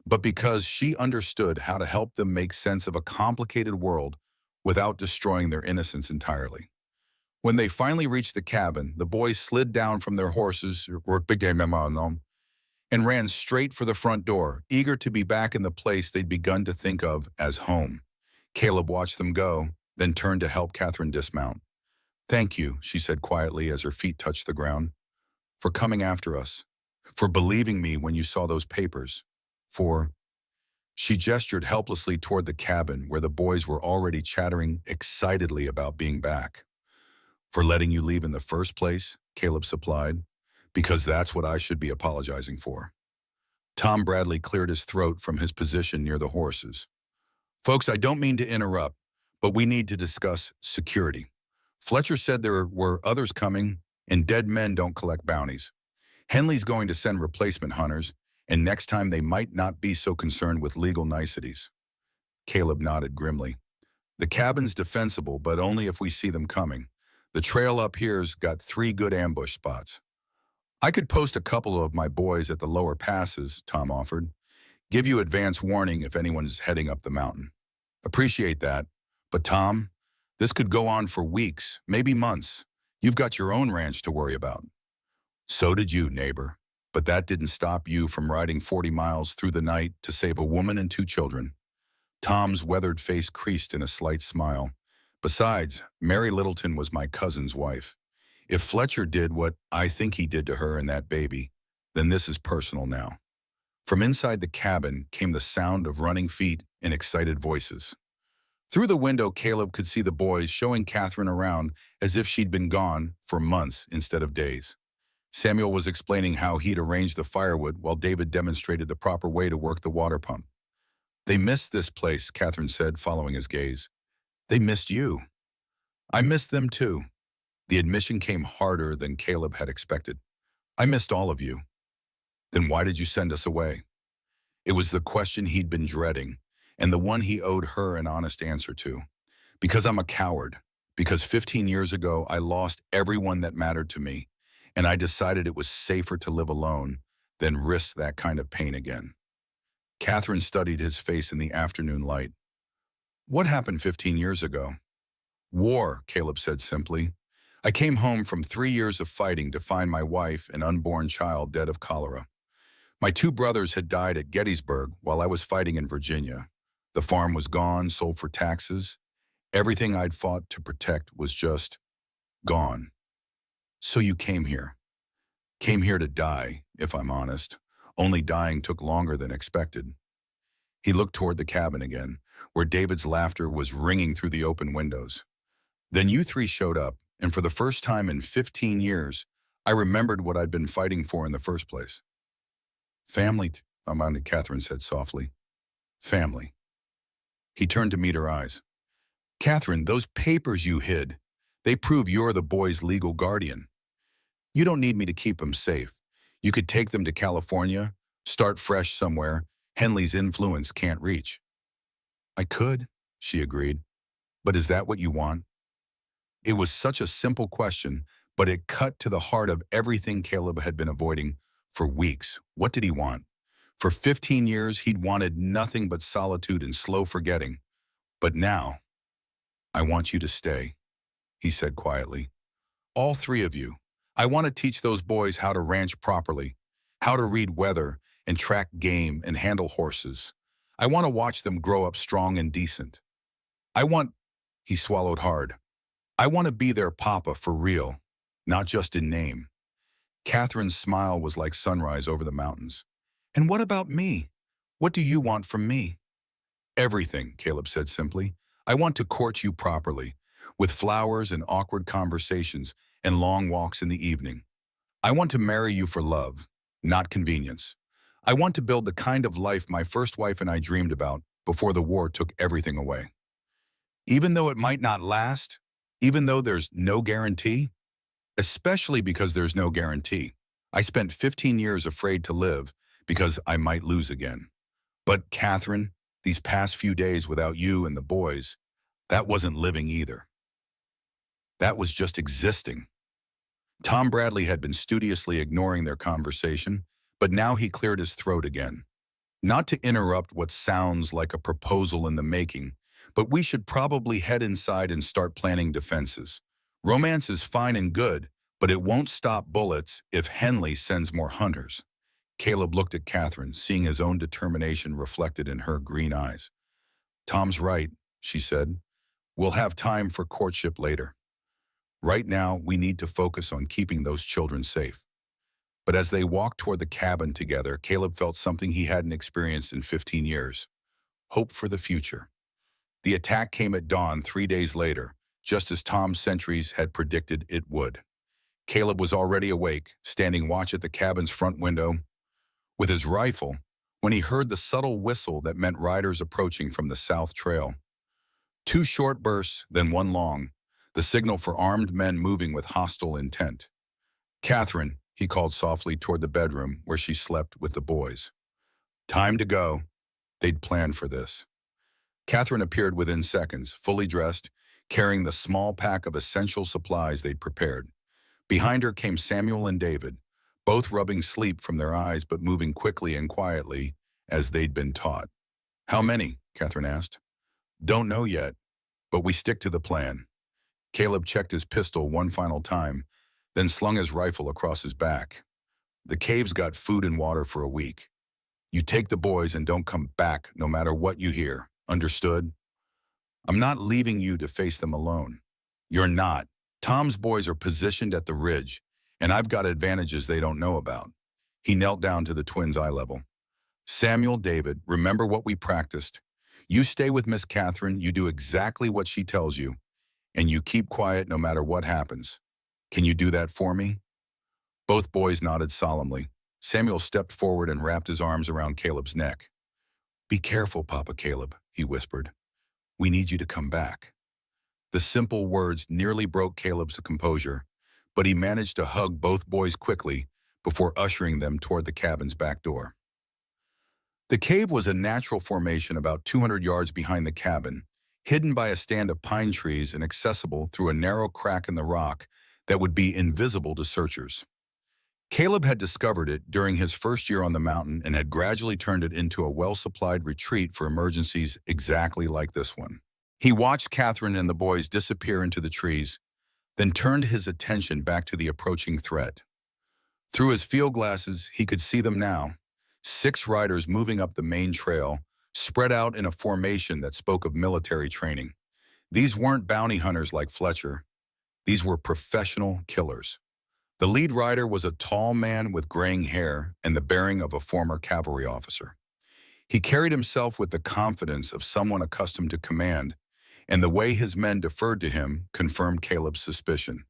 but because she understood how to help them make sense of a complicated world without destroying their innocence entirely. When they finally reached the cabin, the boys slid down from their horses, or big day memo, and ran straight for the front door, eager to be back in the place they'd begun to think of as home. Caleb watched them go, then turned to help Catherine dismount. "Thank you," she said quietly as her feet touched the ground, "for coming after us, for believing me when you saw those papers, for—" She gestured helplessly toward the cabin where the boys were already chattering excitedly about being back. "For letting you leave in the first place," Caleb supplied, "because that's what I should be apologizing for." Tom Bradley cleared his throat from his position near the horses. "Folks, I don't mean to interrupt, but we need to discuss security. Fletcher said there were others coming, and dead men don't collect bounties. Henley's going to send replacement hunters, and next time they might not be so concerned with legal niceties." Caleb nodded grimly. "The cabin's defensible, but only if we see them coming. The trail up here's got 3 good ambush spots. I could post a couple of my boys at the lower passes," Tom offered. "Give you advance warning if anyone's heading up the mountain." "Appreciate that. But Tom, this could go on for weeks, maybe months. You've got your own ranch to worry about." "So did you, neighbor. But that didn't stop you from riding 40 miles through the night to save a woman and 2 children." Tom's weathered face creased in a slight smile. "Besides, Mary Littleton was my cousin's wife. If Fletcher did what I think he did to her and that baby, then this is personal now." From inside the cabin came the sound of running feet and excited voices. Through the window, Caleb could see the boys showing Catherine around as if she'd been gone for months instead of days. Samuel was explaining how he'd arranged the firewood while David demonstrated the proper way to work the water pump. "They missed this place," Catherine said, following his gaze. "They missed you." "I missed them too." The admission came harder than Caleb had expected. "I missed all of you." "Then why did you send us away?" It was the question he'd been dreading, and the one he owed her an honest answer to. "Because I'm a coward. Because 15 years ago I lost everyone that mattered to me, and I decided it was safer to live alone than risk that kind of pain again." Catherine studied his face in the afternoon light. "What happened 15 years ago?" "War," Caleb said simply. "I came home from 3 years of fighting to find my wife and unborn child dead of cholera. My 2 brothers had died at Gettysburg while I was fighting in Virginia. The farm was gone, sold for taxes. Everything I'd fought to protect was just gone. So you came here. Came here to die, if I'm honest. Only dying took longer than expected." He looked toward the cabin again, where David's laughter was ringing through the open windows. "Then you 3 showed up, and for the first time in 15 years, I remembered what I'd been fighting for in the first place." "Family," Catherine said softly. "Family." He turned to meet her eyes. "Catherine, those papers you hid, they prove you're the boy's legal guardian. You don't need me to keep them safe. You could take them to California, start fresh somewhere Henley's influence can't reach." "I could," she agreed. "But is that what you want?" It was such a simple question, but it cut to the heart of everything Caleb had been avoiding for weeks. What did he want? For 15 years, he'd wanted nothing but solitude and slow forgetting. But now, "I want you to stay," he said quietly. "All 3 of you. I want to teach those boys how to ranch properly, how to read weather and track game and handle horses. I want to watch them grow up strong and decent. I want—" He swallowed hard. "I want to be their papa for real, not just in name." Catherine's smile was like sunrise over the mountains. "And what about me? What do you want from me?" "Everything," Caleb said simply. "I want to court you properly, with flowers and awkward conversations and long walks in the evening. I want to marry you for love, not convenience. I want to build the kind of life my first wife and I dreamed about before the war took everything away. Even though it might not last, even though there's no guarantee, especially because there's no guarantee. I spent 15 years afraid to live because I might lose again. But, Catherine, these past few days without you and the boys, that wasn't living either. That was just existing. Tom Bradley had been studiously ignoring their conversation, but now he cleared his throat again. Not to interrupt what sounds like a proposal in the making, but we should probably head inside and start planning defenses. Romance is fine and good, but it won't stop bullets if Henley sends more hunters. Caleb looked at Catherine, seeing his own determination reflected in her green eyes. Tom's right, she said. We'll have time for courtship later. Right now, we need to focus on keeping those children safe. But as they walked toward the cabin together, Caleb felt something he hadn't experienced in 15 years. Hope for the future. The attack came at dawn 3 days later, just as Tom's sentries had predicted it would. Caleb was already awake, standing watch at the cabin's front window with his rifle, when he heard the subtle whistle that meant riders approaching from the south trail. 2 short bursts, then 1 long, the signal for armed men moving with hostile intent. Catherine, he called softly toward the bedroom where she slept with the boys. Time to go. They'd planned for this. Catherine appeared within seconds, fully dressed, carrying the small pack of essential supplies they'd prepared. Behind her came Samuel and David, both rubbing sleep from their eyes but moving quickly and quietly as they'd been taught. How many? Catherine asked. Don't know yet, but we stick to the plan. Caleb checked his pistol one final time, then slung his rifle across his back. The cave's got food and water for a week. You take the boys and don't come back no matter what you hear. Understood? I'm not leaving you to face them alone. You're not. Tom's boys are positioned at the ridge, and I've got advantages they don't know about. He knelt down to the twins' eye level. Samuel, David, remember what we practiced. You stay with Miss Catherine, you do exactly what she tells you, and you keep quiet no matter what happens. Can you do that for me? Both boys nodded solemnly. Samuel stepped forward and wrapped his arms around Caleb's neck. Be careful, Papa Caleb, he whispered. We need you to come back. The simple words nearly broke Caleb's composure, but he managed to hug both boys quickly before ushering them toward the cabin's back door. The cave was a natural formation about 200 yards behind the cabin, hidden by a stand of pine trees and accessible through a narrow crack in the rock that would be invisible to searchers. Caleb had discovered it during his first year on the mountain and had gradually turned it into a well-supplied retreat for emergencies exactly like this one. He watched Catherine and the boys disappear into the trees, then turned his attention back to the approaching threat. Through his field glasses, he could see them now, 6 riders moving up the main trail, spread out in a formation that spoke of military training. These weren't bounty hunters like Fletcher. These were professional killers. The lead rider was a tall man with graying hair and the bearing of a former cavalry officer. He carried himself with the confidence of someone accustomed to command, and the way his men deferred to him confirmed Caleb's suspicion.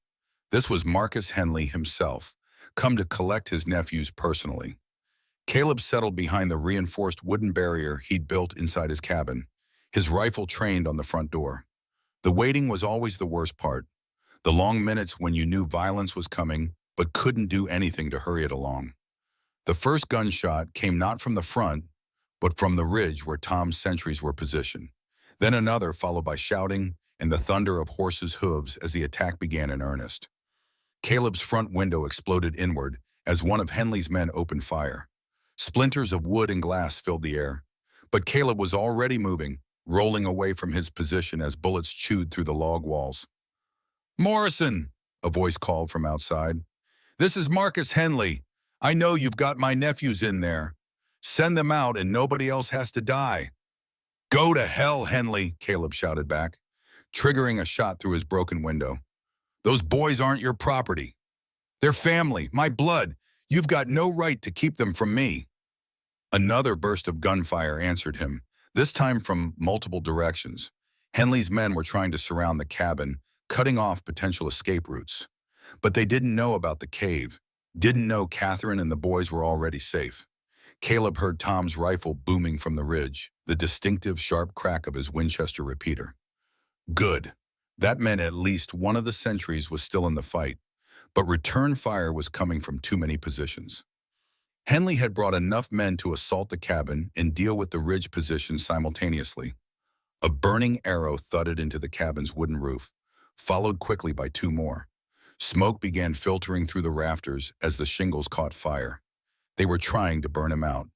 This was Marcus Henley himself, come to collect his nephews personally. Caleb settled behind the reinforced wooden barrier he'd built inside his cabin, his rifle trained on the front door. The waiting was always the worst part, the long minutes when you knew violence was coming but couldn't do anything to hurry it along. The first gunshot came not from the front, but from the ridge where Tom's sentries were positioned. Then another, followed by shouting and the thunder of horses' hooves as the attack began in earnest. Caleb's front window exploded inward as one of Henley's men opened fire. Splinters of wood and glass filled the air, but Caleb was already moving, rolling away from his position as bullets chewed through the log walls. Morrison, a voice called from outside. This is Marcus Henley. I know you've got my nephews in there. Send them out and nobody else has to die. Go to hell, Henley, Caleb shouted back, triggering a shot through his broken window. Those boys aren't your property. They're family, my blood. You've got no right to keep them from me. Another burst of gunfire answered him, this time from multiple directions. Henley's men were trying to surround the cabin, cutting off potential escape routes. But they didn't know about the cave, didn't know Catherine and the boys were already safe. Caleb heard Tom's rifle booming from the ridge, the distinctive sharp crack of his Winchester repeater. Good. That meant at least one of the sentries was still in the fight, but return fire was coming from too many positions. Henley had brought enough men to assault the cabin and deal with the ridge position simultaneously. A burning arrow thudded into the cabin's wooden roof, followed quickly by two more. Smoke began filtering through the rafters as the shingles caught fire. They were trying to burn him out.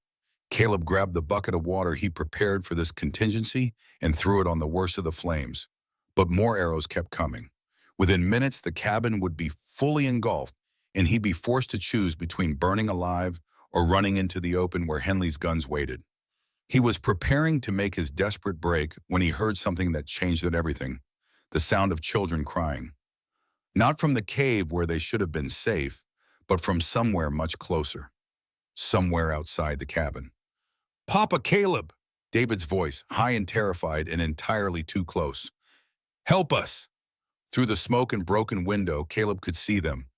Caleb grabbed the bucket of water he prepared for this contingency and threw it on the worst of the flames. But more arrows kept coming. Within minutes, the cabin would be fully engulfed, and he'd be forced to choose between burning alive or running into the open where Henley's guns waited. He was preparing to make his desperate break when he heard something that changed everything: the sound of children crying. Not from the cave where they should have been safe, but from somewhere much closer. Somewhere outside the cabin. "Papa Caleb!" David's voice, high and terrified and entirely too close. "Help us!" Through the smoke and broken window, Caleb could see them.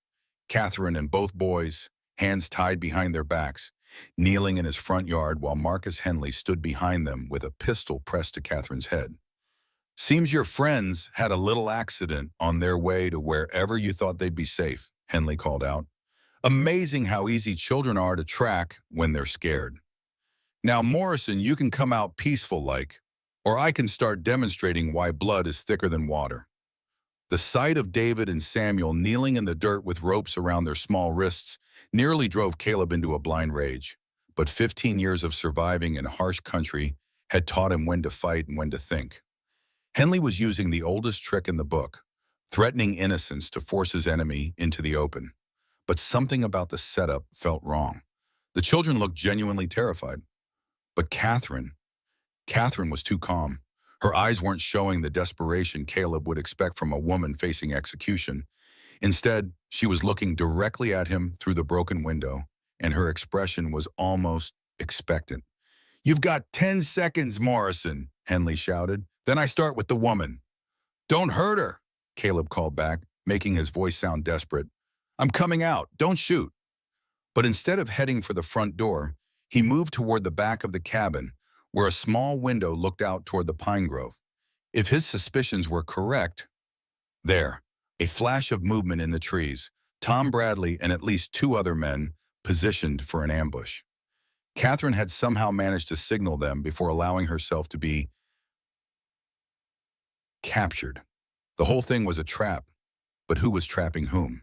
Catherine and both boys, hands tied behind their backs, kneeling in his front yard while Marcus Henley stood behind them with a pistol pressed to Catherine's head. "Seems your friends had a little accident on their way to wherever you thought they'd be safe," Henley called out. "Amazing how easy children are to track when they're scared. Now, Morrison, you can come out peaceful-like, or I can start demonstrating why blood is thicker than water." The sight of David and Samuel kneeling in the dirt with ropes around their small wrists nearly drove Caleb into a blind rage. But 15 years of surviving in harsh country had taught him when to fight and when to think. Henley was using the oldest trick in the book, threatening innocents to force his enemy into the open. But something about the setup felt wrong. The children looked genuinely terrified. But Catherine was too calm. Her eyes weren't showing the desperation Caleb would expect from a woman facing execution. Instead, she was looking directly at him through the broken window, and her expression was almost expectant. "You've got 10 seconds, Morrison," Henley shouted. "Then I start with the woman." "Don't hurt her," Caleb called back, making his voice sound desperate. "I'm coming out. Don't shoot." But instead of heading for the front door, he moved toward the back of the cabin, where a small window looked out toward the pine grove. If his suspicions were correct, there, a flash of movement in the trees, Tom Bradley and at least two other men positioned for an ambush. Catherine had somehow managed to signal them before allowing herself to be captured. The whole thing was a trap, but who was trapping whom?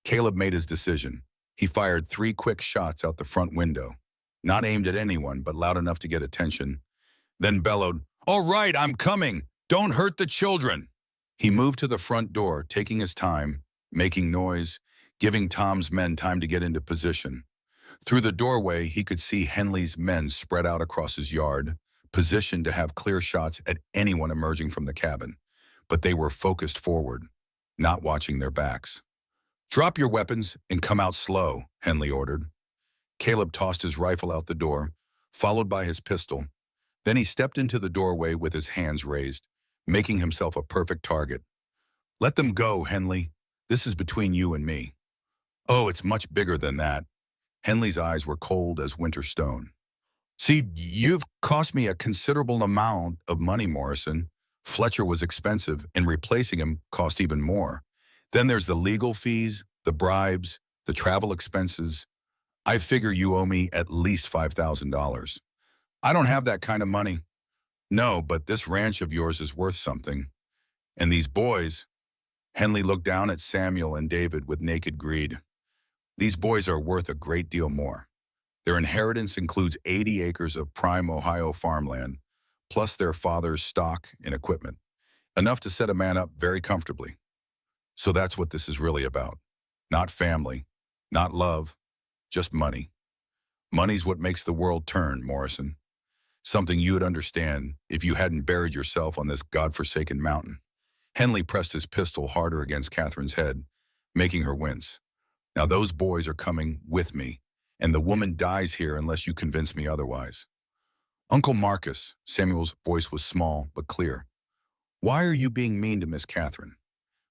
Caleb made his decision. He fired 3 quick shots out the front window, not aimed at anyone, but loud enough to get attention, then bellowed, "All right, I'm coming! Don't hurt the children!" He moved to the front door, taking his time, making noise, giving Tom's men time to get into position. Through the doorway, he could see Henley's men spread out across his yard, positioned to have clear shots at anyone emerging from the cabin. But they were focused forward, not watching their backs. "Drop your weapons and come out slow," Henley ordered. Caleb tossed his rifle out the door, followed by his pistol. Then he stepped into the doorway with his hands raised, making himself a perfect target. "Let them go, Henley. This is between you and me." "Oh, it's much bigger than that." Henley's eyes were cold as winter stone. "See, you've cost me a considerable amount of money, Morrison. Fletcher was expensive, and replacing him cost even more. Then there's the legal fees, the bribes, the travel expenses. I figure you owe me at least $5,000. "I don't have that kind of money." "No, but this ranch of yours is worth something. And these boys," Henley looked down at Samuel and David with naked greed. "These boys are worth a great deal more. Their inheritance includes 80 acres of prime Ohio farmland, plus their father's stock and equipment, enough to set a man up very comfortably. So that's what this is really about. Not family, not love, just money. Money's what makes the world turn, Morrison. Something you'd understand if you hadn't buried yourself on this godforsaken mountain." Henley pressed his pistol harder against Catherine's head, making her wince. "Now those boys are coming with me, and the woman dies here unless you convince me otherwise." "Uncle Marcus," Samuel's voice was small but clear, "why are you being mean to Miss Catherine?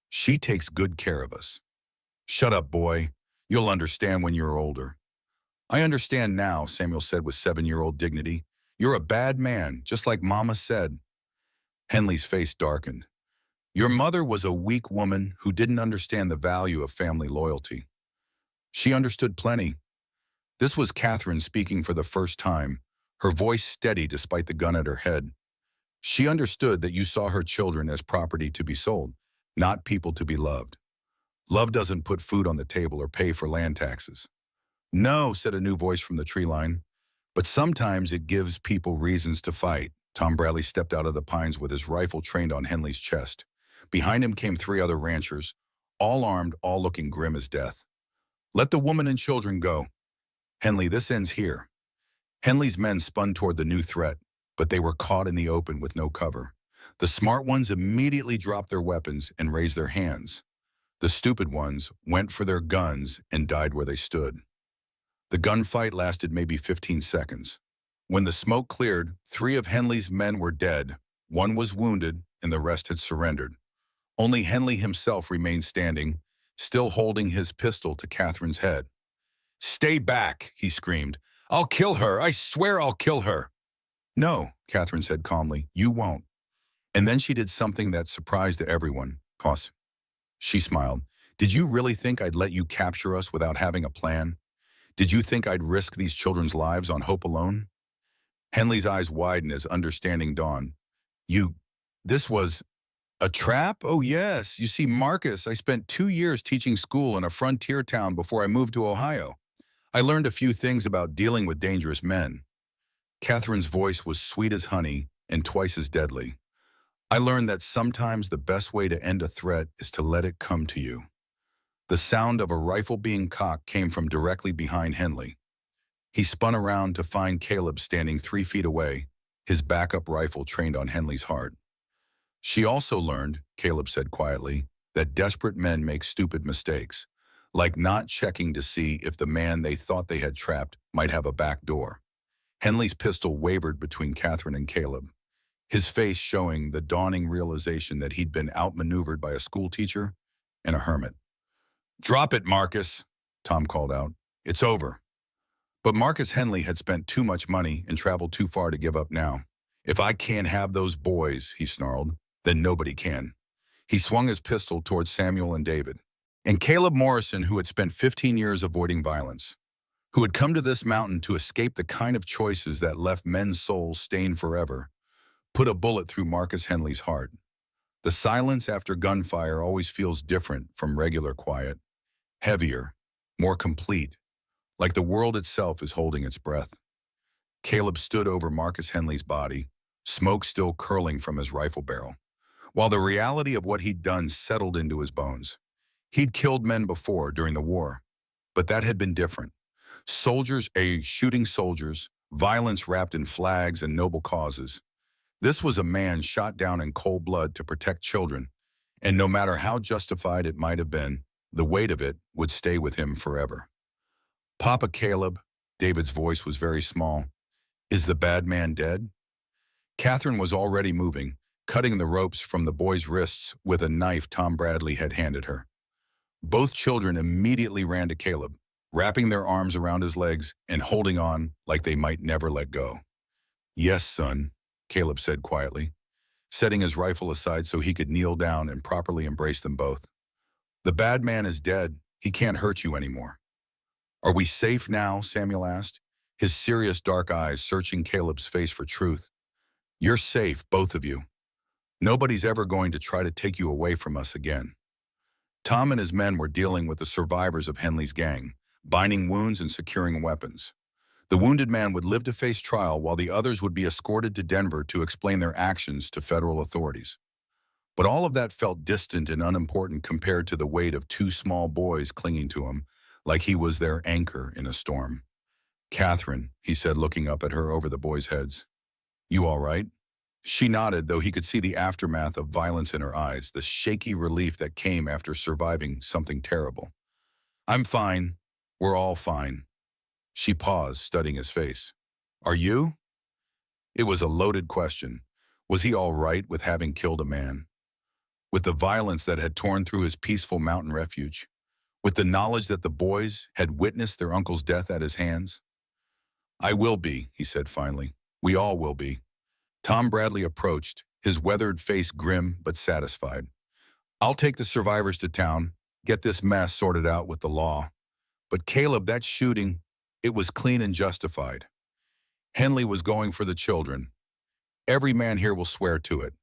She takes good care of us." "Shut up, boy. You'll understand when you're older." "I understand now," Samuel said with 7-year-old dignity. "You're a bad man, just like Mama said." Henley's face darkened. "Your mother was a weak woman who didn't understand the value of family loyalty. She understood plenty. This was Catherine speaking for the first time, her voice steady despite the gun at her head. She understood that you saw her children as property to be sold, not people to be loved. Love doesn't put food on the table or pay for land taxes. No, said a new voice from the tree line. But sometimes it gives people reasons to fight. Tom Bradley stepped out of the pines with his rifle trained on Henley's chest. Behind him came three other ranchers, all armed, all looking grim as death. Let the woman and children go. Henley, this ends here. Henley's men spun toward the new threat, but they were caught in the open with no cover. The smart ones immediately dropped their weapons and raised their hands. The stupid ones went for their guns and died where they stood. The gunfight lasted maybe 15 seconds. When the smoke cleared, three of Henley's men were dead, one was wounded, and the rest had surrendered. Only Henley himself remained standing, still holding his pistol to Catherine's head. "Stay back," he screamed. "I'll kill her. I swear I'll kill her." "No," Catherine said calmly, "you won't." And then she did something that surprised everyone. "Boss," she smiled. "Did you really think I'd let you capture us without having a plan? Did you think I'd risk these children's lives on hope alone?" Henley's eyes widened as understanding dawned. This was a trap? Oh yes. You see, Marcus, I spent 2 years teaching school in a frontier town before I moved to Ohio. I learned a few things about dealing with dangerous men. Catherine's voice was sweet as honey and twice as deadly. I learned that sometimes the best way to end a threat is to let it come to you. The sound of a rifle being cocked came from directly behind Henley. He spun around to find Caleb standing 3 feet away, his backup rifle trained on Henley's heart. She also learned, Caleb said quietly, that desperate men make stupid mistakes, like not checking to see if the man they thought they had trapped might have a back door. Henley's pistol wavered between Catherine and Caleb, his face showing the dawning realization that he'd been outmaneuvered by a schoolteacher and a hermit. "Drop it, Marcus," Tom called out. "It's over." But Marcus Henley had spent too much money and traveled too far to give up now. "If I can't have those boys," he snarled, "then nobody can." He swung his pistol towards Samuel and David. And Caleb Morrison, who had spent 15 years avoiding violence, who had come to this mountain to escape the kind of choices that left men's souls stained forever, put a bullet through Marcus Henley's heart. The silence after gunfire always feels different from regular quiet, heavier, more complete, like the world itself is holding its breath. Caleb stood over Marcus Henley's body, smoke still curling from his rifle barrel, while the reality of what he'd done settled into his bones. He'd killed men before during the war, but that had been different. Soldiers, shooting soldiers, violence wrapped in flags and noble causes. This was a man shot down in cold blood to protect children, and no matter how justified it might have been, the weight of it would stay with him forever. "Papa Caleb," David's voice was very small, "is the bad man dead?" Catherine was already moving, cutting the ropes from the boy's wrists with a knife Tom Bradley had handed her. Both children immediately ran to Caleb, wrapping their arms around his legs and holding on like they might never let go. "Yes, son," Caleb said quietly, setting his rifle aside so he could kneel down and properly embrace them both. "The bad man is dead. He can't hurt you anymore." "Are we safe now?" Samuel asked, his serious dark eyes searching Caleb's face for truth. "You're safe, both of you. Nobody's ever going to try to take you away from us again." Tom and his men were dealing with the survivors of Henley's gang, binding wounds and securing weapons. The wounded man would live to face trial while the others would be escorted to Denver to explain their actions to federal authorities. But all of that felt distant and unimportant compared to the weight of 2 small boys clinging to him, like he was their anchor in a storm. "Catherine," he said, looking up at her over the boys' heads. "You all right?" She nodded, though he could see the aftermath of violence in her eyes, the shaky relief that came after surviving something terrible. "I'm fine. We're all fine." She paused, studying his face. "Are you?" It was a loaded question. Was he all right with having killed a man? With the violence that had torn through his peaceful mountain refuge? With the knowledge that the boys had witnessed their uncle's death at his hands? "I will be," he said finally. "We all will be." Tom Bradley approached, his weathered face grim but satisfied. "I'll take the survivors to town, get this mess sorted out with the law. But Caleb, that shooting, It was clean and justified. Henley was going for the children. Every man here will swear to it.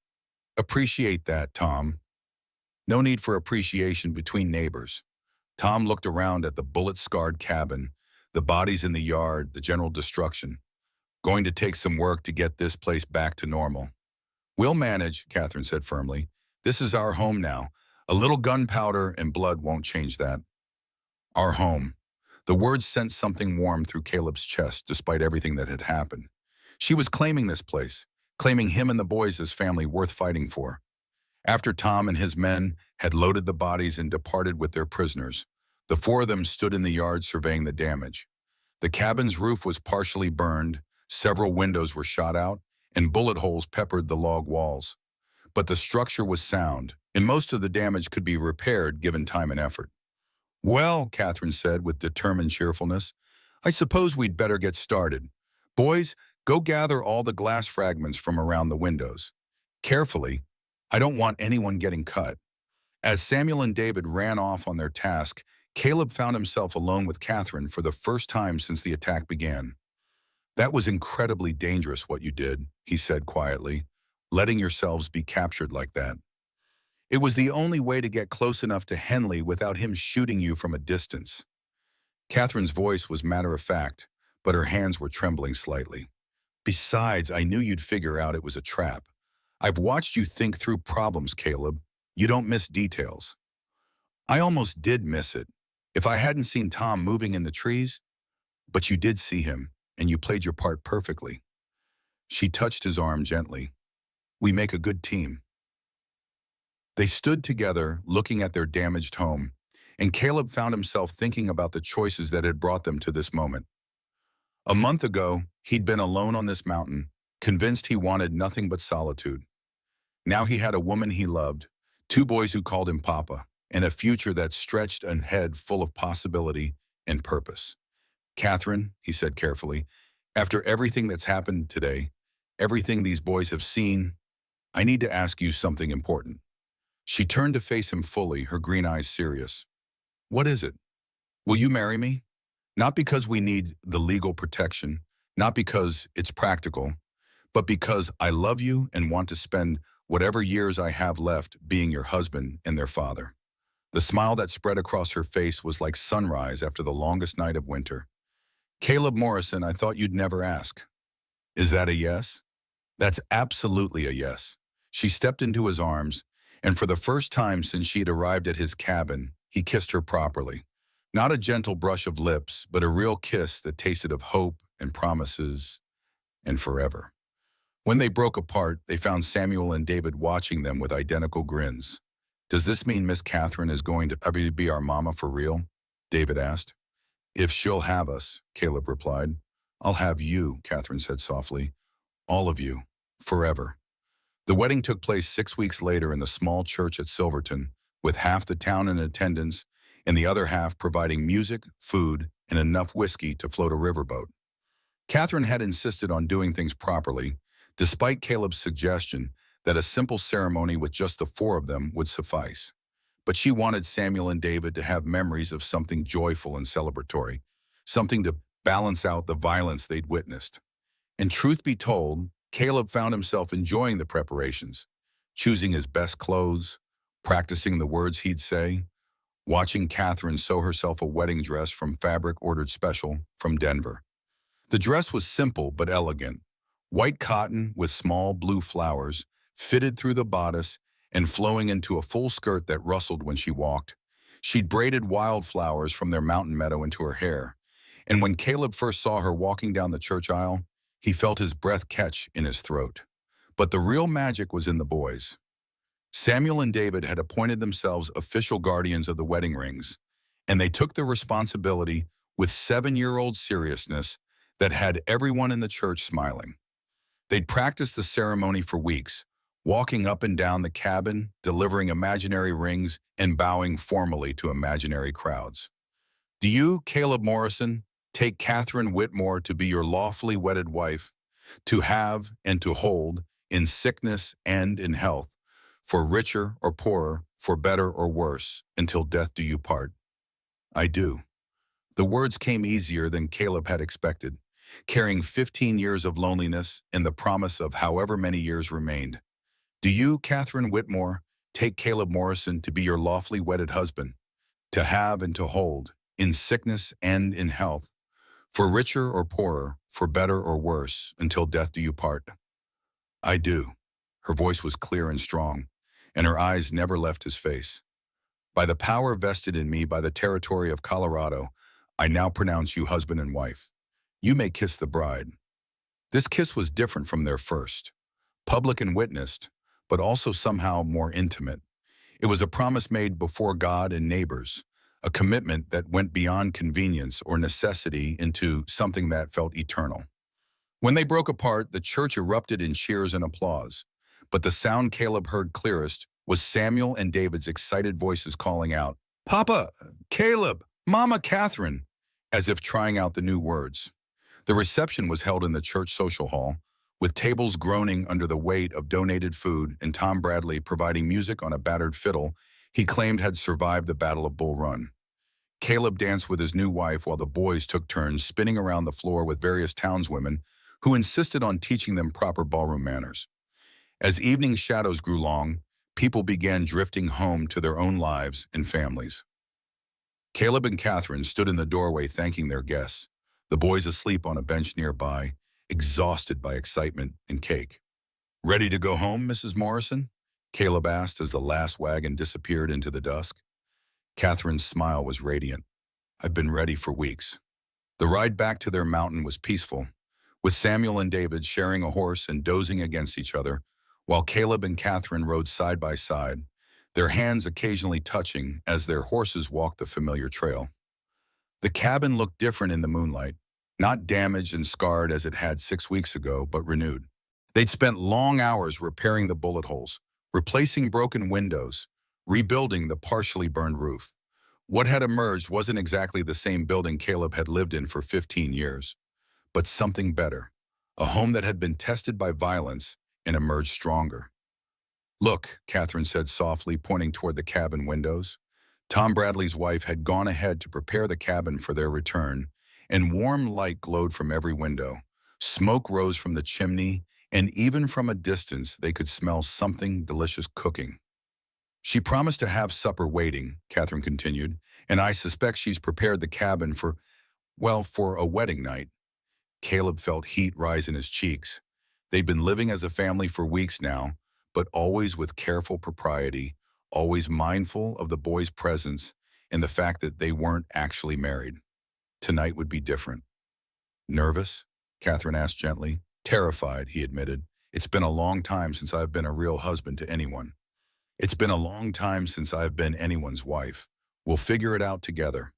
Appreciate that, Tom. No need for appreciation between neighbors. Tom looked around at the bullet-scarred cabin, the bodies in the yard, the general destruction. Going to take some work to get this place back to normal. We'll manage, Catherine said firmly. This is our home now. A little gunpowder and blood won't change that. Our home. The words sent something warm through Caleb's chest, despite everything that had happened. She was claiming this place, claiming him and the boys as family worth fighting for. After Tom and his men had loaded the bodies and departed with their prisoners, the four of them stood in the yard surveying the damage. The cabin's roof was partially burned, several windows were shot out, and bullet holes peppered the log walls. But the structure was sound, and most of the damage could be repaired given time and effort. Well, Catherine said with determined cheerfulness, I suppose we'd better get started. Boys, go gather all the glass fragments from around the windows. Carefully, I don't want anyone getting cut. As Samuel and David ran off on their task, Caleb found himself alone with Catherine for the first time since the attack began. That was incredibly dangerous what you did, he said quietly, letting yourselves be captured like that. It was the only way to get close enough to Henley without him shooting you from a distance. Catherine's voice was matter-of-fact, but her hands were trembling slightly. Besides, I knew you'd figure out it was a trap. I've watched you think through problems, Caleb. You don't miss details. I almost did miss it. If I hadn't seen Tom moving in the trees, but you did see him, and you played your part perfectly. She touched his arm gently. We make a good team. They stood together, looking at their damaged home, and Caleb found himself thinking about the choices that had brought them to this moment. A month ago, he'd been alone on this mountain, convinced he wanted nothing but solitude. Now he had a woman he loved, two boys who called him Papa, and a future that stretched ahead full of possibility and purpose. Catherine, he said carefully, after everything that's happened today, everything these boys have seen, I need to ask you something important. She turned to face him fully, her green eyes serious. What is it? Will you marry me? Not because we need the legal protection, not because it's practical, but because I love you and want to spend whatever years I have left being your husband and their father. The smile that spread across her face was like sunrise after the longest night of winter. Caleb Morrison, I thought you'd never ask. Is that a yes? That's absolutely a yes. She stepped into his arms, and for the first time since she'd arrived at his cabin, he kissed her properly. Not a gentle brush of lips, but a real kiss that tasted of hope and promises and forever. When they broke apart, they found Samuel and David watching them with identical grins. Does this mean Miss Catherine is going to be our mama for real? David asked. If she'll have us, Caleb replied. I'll have you, Catherine said softly. All of you, forever. The wedding took place 6 weeks later in the small church at Silverton, with half the town in attendance and the other half providing music, food, and enough whiskey to float a riverboat. Catherine had insisted on doing things properly, despite Caleb's suggestion that a simple ceremony with just the four of them would suffice. But she wanted Samuel and David to have memories of something joyful and celebratory, something to balance out the violence they'd witnessed. And truth be told, Caleb found himself enjoying the preparations, choosing his best clothes, practicing the words he'd say, watching Catherine sew herself a wedding dress from fabric ordered special from Denver. The dress was simple but elegant, white cotton with small blue flowers, fitted through the bodice and flowing into a full skirt that rustled when she walked. She'd braided wildflowers from their mountain meadow into her hair, and when Caleb first saw her walking down the church aisle, he felt his breath catch in his throat. But the real magic was in the boys. Samuel and David had appointed themselves official guardians of the wedding rings, and they took the responsibility with 7-year-old seriousness that had everyone in the church smiling. They'd practiced the ceremony for weeks, walking up and down the cabin, delivering imaginary rings, and bowing formally to imaginary crowds. Do you, Caleb Morrison, take Catherine Whitmore to be your lawfully wedded wife, to have and to hold, in sickness and in health, for richer or poorer, for better or worse, until death do you part? I do. The words came easier than Caleb had expected, carrying 15 years of loneliness and the promise of however many years remained. Do you, Catherine Whitmore, take Caleb Morrison to be your lawfully wedded husband, to have and to hold, in sickness and in health, for richer or poorer, for better or worse, until death do you part? I do. Her voice was clear and strong, and her eyes never left his face. By the power vested in me by the territory of Colorado, I now pronounce you husband and wife. You may kiss the bride. This kiss was different from their first, public and witnessed, but also somehow more intimate. It was a promise made before God and neighbors, a commitment that went beyond convenience or necessity into something that felt eternal. When they broke apart, the church erupted in cheers and applause, but the sound Caleb heard clearest was Samuel and David's excited voices calling out, "Papa, Caleb, Mama Catherine," as if trying out the new words. The reception was held in the church social hall, with tables groaning under the weight of donated food and Tom Bradley providing music on a battered fiddle he claimed had survived the Battle of Bull Run. Caleb danced with his new wife while the boys took turns spinning around the floor with various townswomen who insisted on teaching them proper ballroom manners. As evening shadows grew long, people began drifting home to their own lives and families. Caleb and Catherine stood in the doorway thanking their guests, the boys asleep on a bench nearby, exhausted by excitement and cake. "Ready to go home, Mrs. Morrison?" Caleb asked as the last wagon disappeared into the dusk. Catherine's smile was radiant. "I've been ready for weeks." The ride back to their mountain was peaceful, with Samuel and David sharing a horse and dozing against each other, while Caleb and Catherine rode side by side, their hands occasionally touching as their horses walked the familiar trail. The cabin looked different in the moonlight, not damaged and scarred as it had 6 weeks ago, but renewed. They'd spent long hours repairing the bullet holes, replacing broken windows, rebuilding the partially burned roof. What had emerged wasn't exactly the same building Caleb had lived in for 15 years, but something better, a home that had been tested by violence and emerged stronger. "Look," Catherine said softly, pointing toward the cabin windows. Tom Bradley's wife had gone ahead to prepare the cabin for their return, and warm light glowed from every window. Smoke rose from the chimney, and even from a distance they could smell something delicious cooking. "She promised to have supper waiting," Catherine continued, "and I suspect she's prepared the cabin for a wedding night." Caleb felt heat rise in his cheeks. They'd been living as a family for weeks now, but always with careful propriety, always mindful of the boys' presence and the fact that they weren't actually married. Tonight would be different. "Nervous?" Catherine asked gently. "Terrified," he admitted. "It's been a long time since I've been a real husband to anyone. It's been a long time since I've been anyone's wife. We'll figure it out together."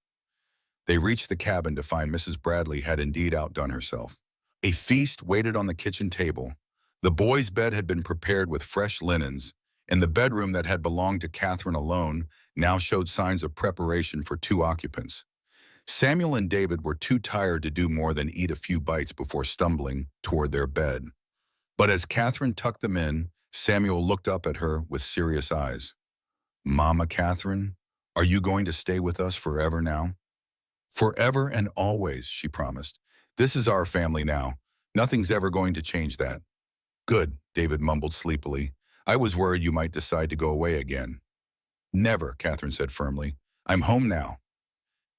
They reached the cabin to find Mrs. Bradley had indeed outdone herself. A feast waited on the kitchen table. The boys' bed had been prepared with fresh linens, and the bedroom that had belonged to Catherine alone now showed signs of preparation for 2 occupants. Samuel and David were too tired to do more than eat a few bites before stumbling toward their bed. But as Catherine tucked them in, Samuel looked up at her with serious eyes. "Mama Catherine, are you going to stay with us forever now?" "Forever and always," she promised. "This is our family now. Nothing's ever going to change that." "Good," David mumbled sleepily. "I was worried you might decide to go away again." "Never," Catherine said firmly. "I'm home now."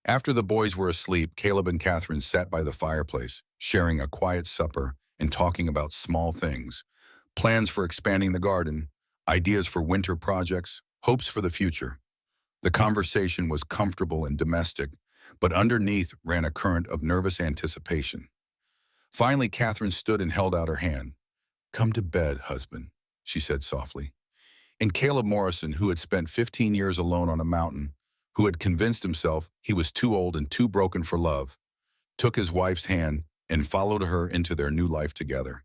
After the boys were asleep, Caleb and Catherine sat by the fireplace, sharing a quiet supper and talking about small things. Plans for expanding the garden, ideas for winter projects, hopes for the future. The conversation was comfortable and domestic, but underneath ran a current of nervous anticipation. Finally, Catherine stood and held out her hand. "Come to bed, husband," she said softly. And Caleb Morrison, who had spent 15 years alone on a mountain, who had convinced himself he was too old and too broken for love, took his wife's hand and followed her into their new life together.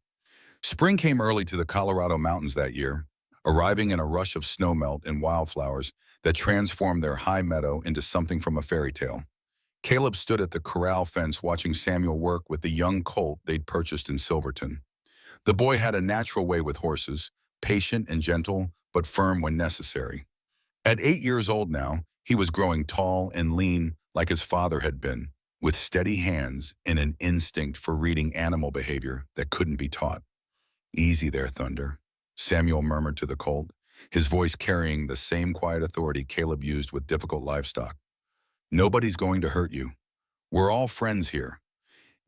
Spring came early to the Colorado mountains that year, arriving in a rush of snowmelt and wildflowers that transformed their high meadow into something from a fairy tale. Caleb stood at the corral fence watching Samuel work with the young colt they'd purchased in Silverton. The boy had a natural way with horses, patient and gentle, but firm when necessary. At 8 years old now, he was growing tall and lean like his father had been, with steady hands and an instinct for reading animal behavior that couldn't be taught. "Easy there, Thunder," Samuel murmured to the colt, his voice carrying the same quiet authority Caleb used with difficult livestock. "Nobody's going to hurt you. We're all friends here."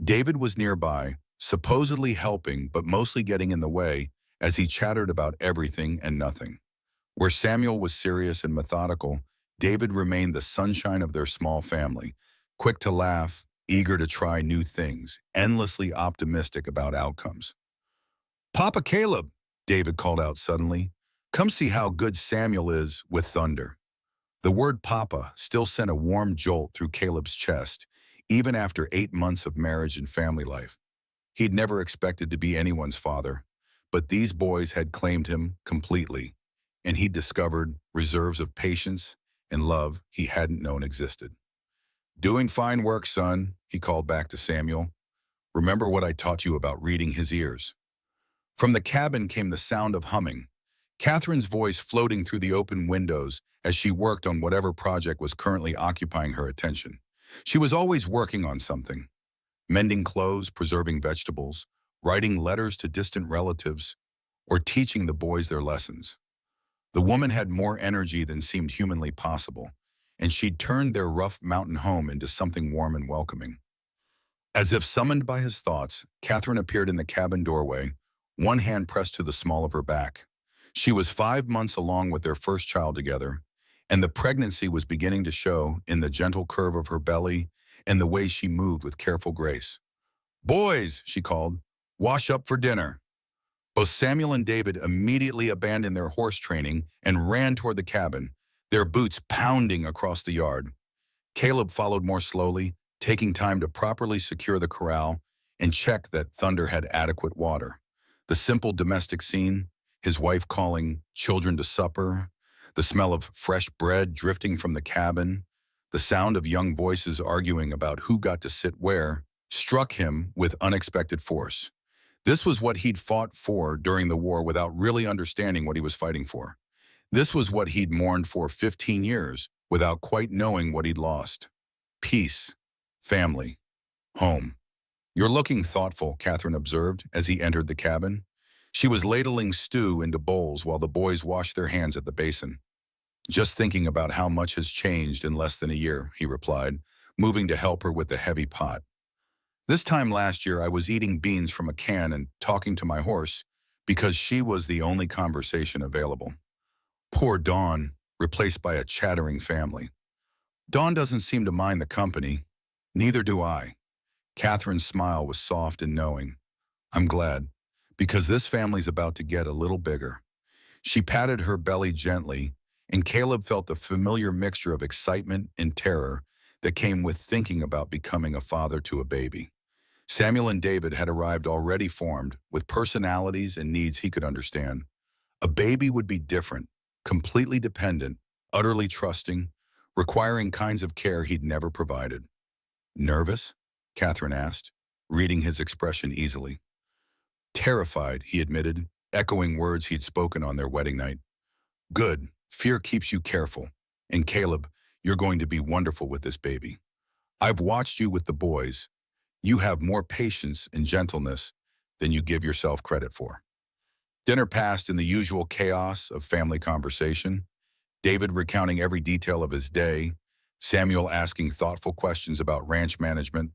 David was nearby, supposedly helping but mostly getting in the way as he chattered about everything and nothing. Where Samuel was serious and methodical, David remained the sunshine of their small family, quick to laugh, eager to try new things, endlessly optimistic about outcomes. "Papa Caleb," David called out suddenly, "come see how good Samuel is with Thunder." The word Papa still sent a warm jolt through Caleb's chest, even after 8 months of marriage and family life. He'd never expected to be anyone's father, but these boys had claimed him completely, and he'd discovered reserves of patience and love he hadn't known existed. "Doing fine work, son," he called back to Samuel. "Remember what I taught you about reading his ears." From the cabin came the sound of humming, Catherine's voice floating through the open windows as she worked on whatever project was currently occupying her attention. She was always working on something: mending clothes, preserving vegetables, writing letters to distant relatives, or teaching the boys their lessons. The woman had more energy than seemed humanly possible, and she'd turned their rough mountain home into something warm and welcoming. As if summoned by his thoughts, Catherine appeared in the cabin doorway, one hand pressed to the small of her back. She was 5 months along with their first child together, and the pregnancy was beginning to show in the gentle curve of her belly and the way she moved with careful grace. "Boys," she called, "wash up for dinner." Both Samuel and David immediately abandoned their horse training and ran toward the cabin, their boots pounding across the yard. Caleb followed more slowly, taking time to properly secure the corral and check that Thunder had adequate water. The simple domestic scene, his wife calling children to supper, the smell of fresh bread drifting from the cabin, the sound of young voices arguing about who got to sit where, struck him with unexpected force. This was what he'd fought for during the war without really understanding what he was fighting for. This was what he'd mourned for 15 years without quite knowing what he'd lost. Peace, family, home. "You're looking thoughtful," Catherine observed as he entered the cabin. She was ladling stew into bowls while the boys washed their hands at the basin. "Just thinking about how much has changed in less than a year," he replied, moving to help her with the heavy pot. "This time last year I was eating beans from a can and talking to my horse because she was the only conversation available. Poor Dawn, replaced by a chattering family. Dawn doesn't seem to mind the company. Neither do I." Catherine's smile was soft and knowing. "I'm glad, because this family's about to get a little bigger." She patted her belly gently, and Caleb felt the familiar mixture of excitement and terror that came with thinking about becoming a father to a baby. Samuel and David had arrived already formed, with personalities and needs he could understand. A baby would be different, completely dependent, utterly trusting, requiring kinds of care he'd never provided. "Nervous?" Catherine asked, reading his expression easily. "Terrified," he admitted, echoing words he'd spoken on their wedding night. "Good. Fear keeps you careful. And Caleb, you're going to be wonderful with this baby. I've watched you with the boys. You have more patience and gentleness than you give yourself credit for." Dinner passed in the usual chaos of family conversation, David recounting every detail of his day, Samuel asking thoughtful questions about ranch management,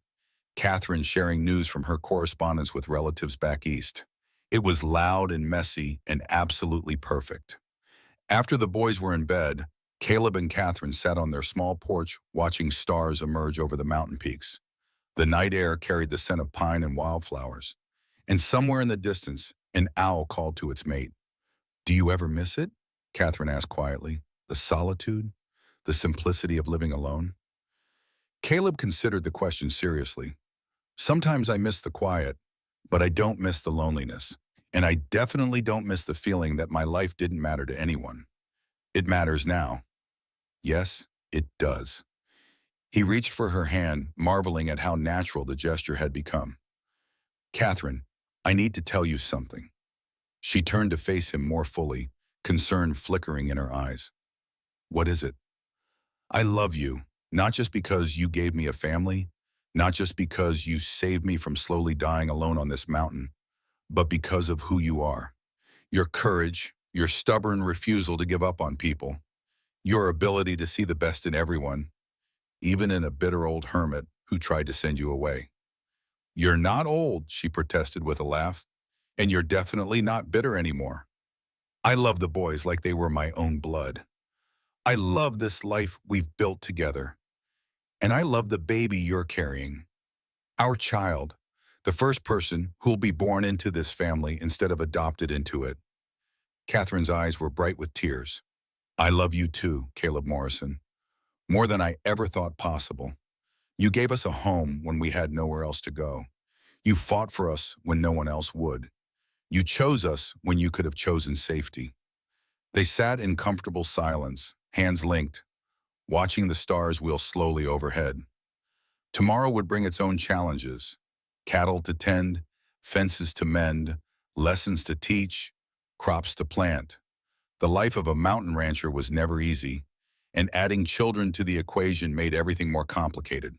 Catherine sharing news from her correspondence with relatives back east. It was loud and messy and absolutely perfect. After the boys were in bed, Caleb and Catherine sat on their small porch watching stars emerge over the mountain peaks. The night air carried the scent of pine and wildflowers, and somewhere in the distance, an owl called to its mate. "Do you ever miss it?" Catherine asked quietly. "The solitude? The simplicity of living alone?" Caleb considered the question seriously. "Sometimes I miss the quiet, but I don't miss the loneliness. And I definitely don't miss the feeling that my life didn't matter to anyone. It matters now." "Yes, it does." He reached for her hand, marveling at how natural the gesture had become. "Catherine, I need to tell you something." She turned to face him more fully, concern flickering in her eyes. "What is it?" "I love you, not just because you gave me a family, not just because you saved me from slowly dying alone on this mountain, but because of who you are. Your courage, your stubborn refusal to give up on people, your ability to see the best in everyone, even in a bitter old hermit who tried to send you away. You're not old, she protested with a laugh, and you're definitely not bitter anymore. I love the boys like they were my own blood. I love this life we've built together. And I love the baby you're carrying. Our child, the first person who'll be born into this family instead of adopted into it. Catherine's eyes were bright with tears. I love you too, Caleb Morrison, more than I ever thought possible. You gave us a home when we had nowhere else to go. You fought for us when no one else would. You chose us when you could have chosen safety. They sat in comfortable silence, hands linked, watching the stars wheel slowly overhead. Tomorrow would bring its own challenges: cattle to tend, fences to mend, lessons to teach, crops to plant. The life of a mountain rancher was never easy, and adding children to the equation made everything more complicated.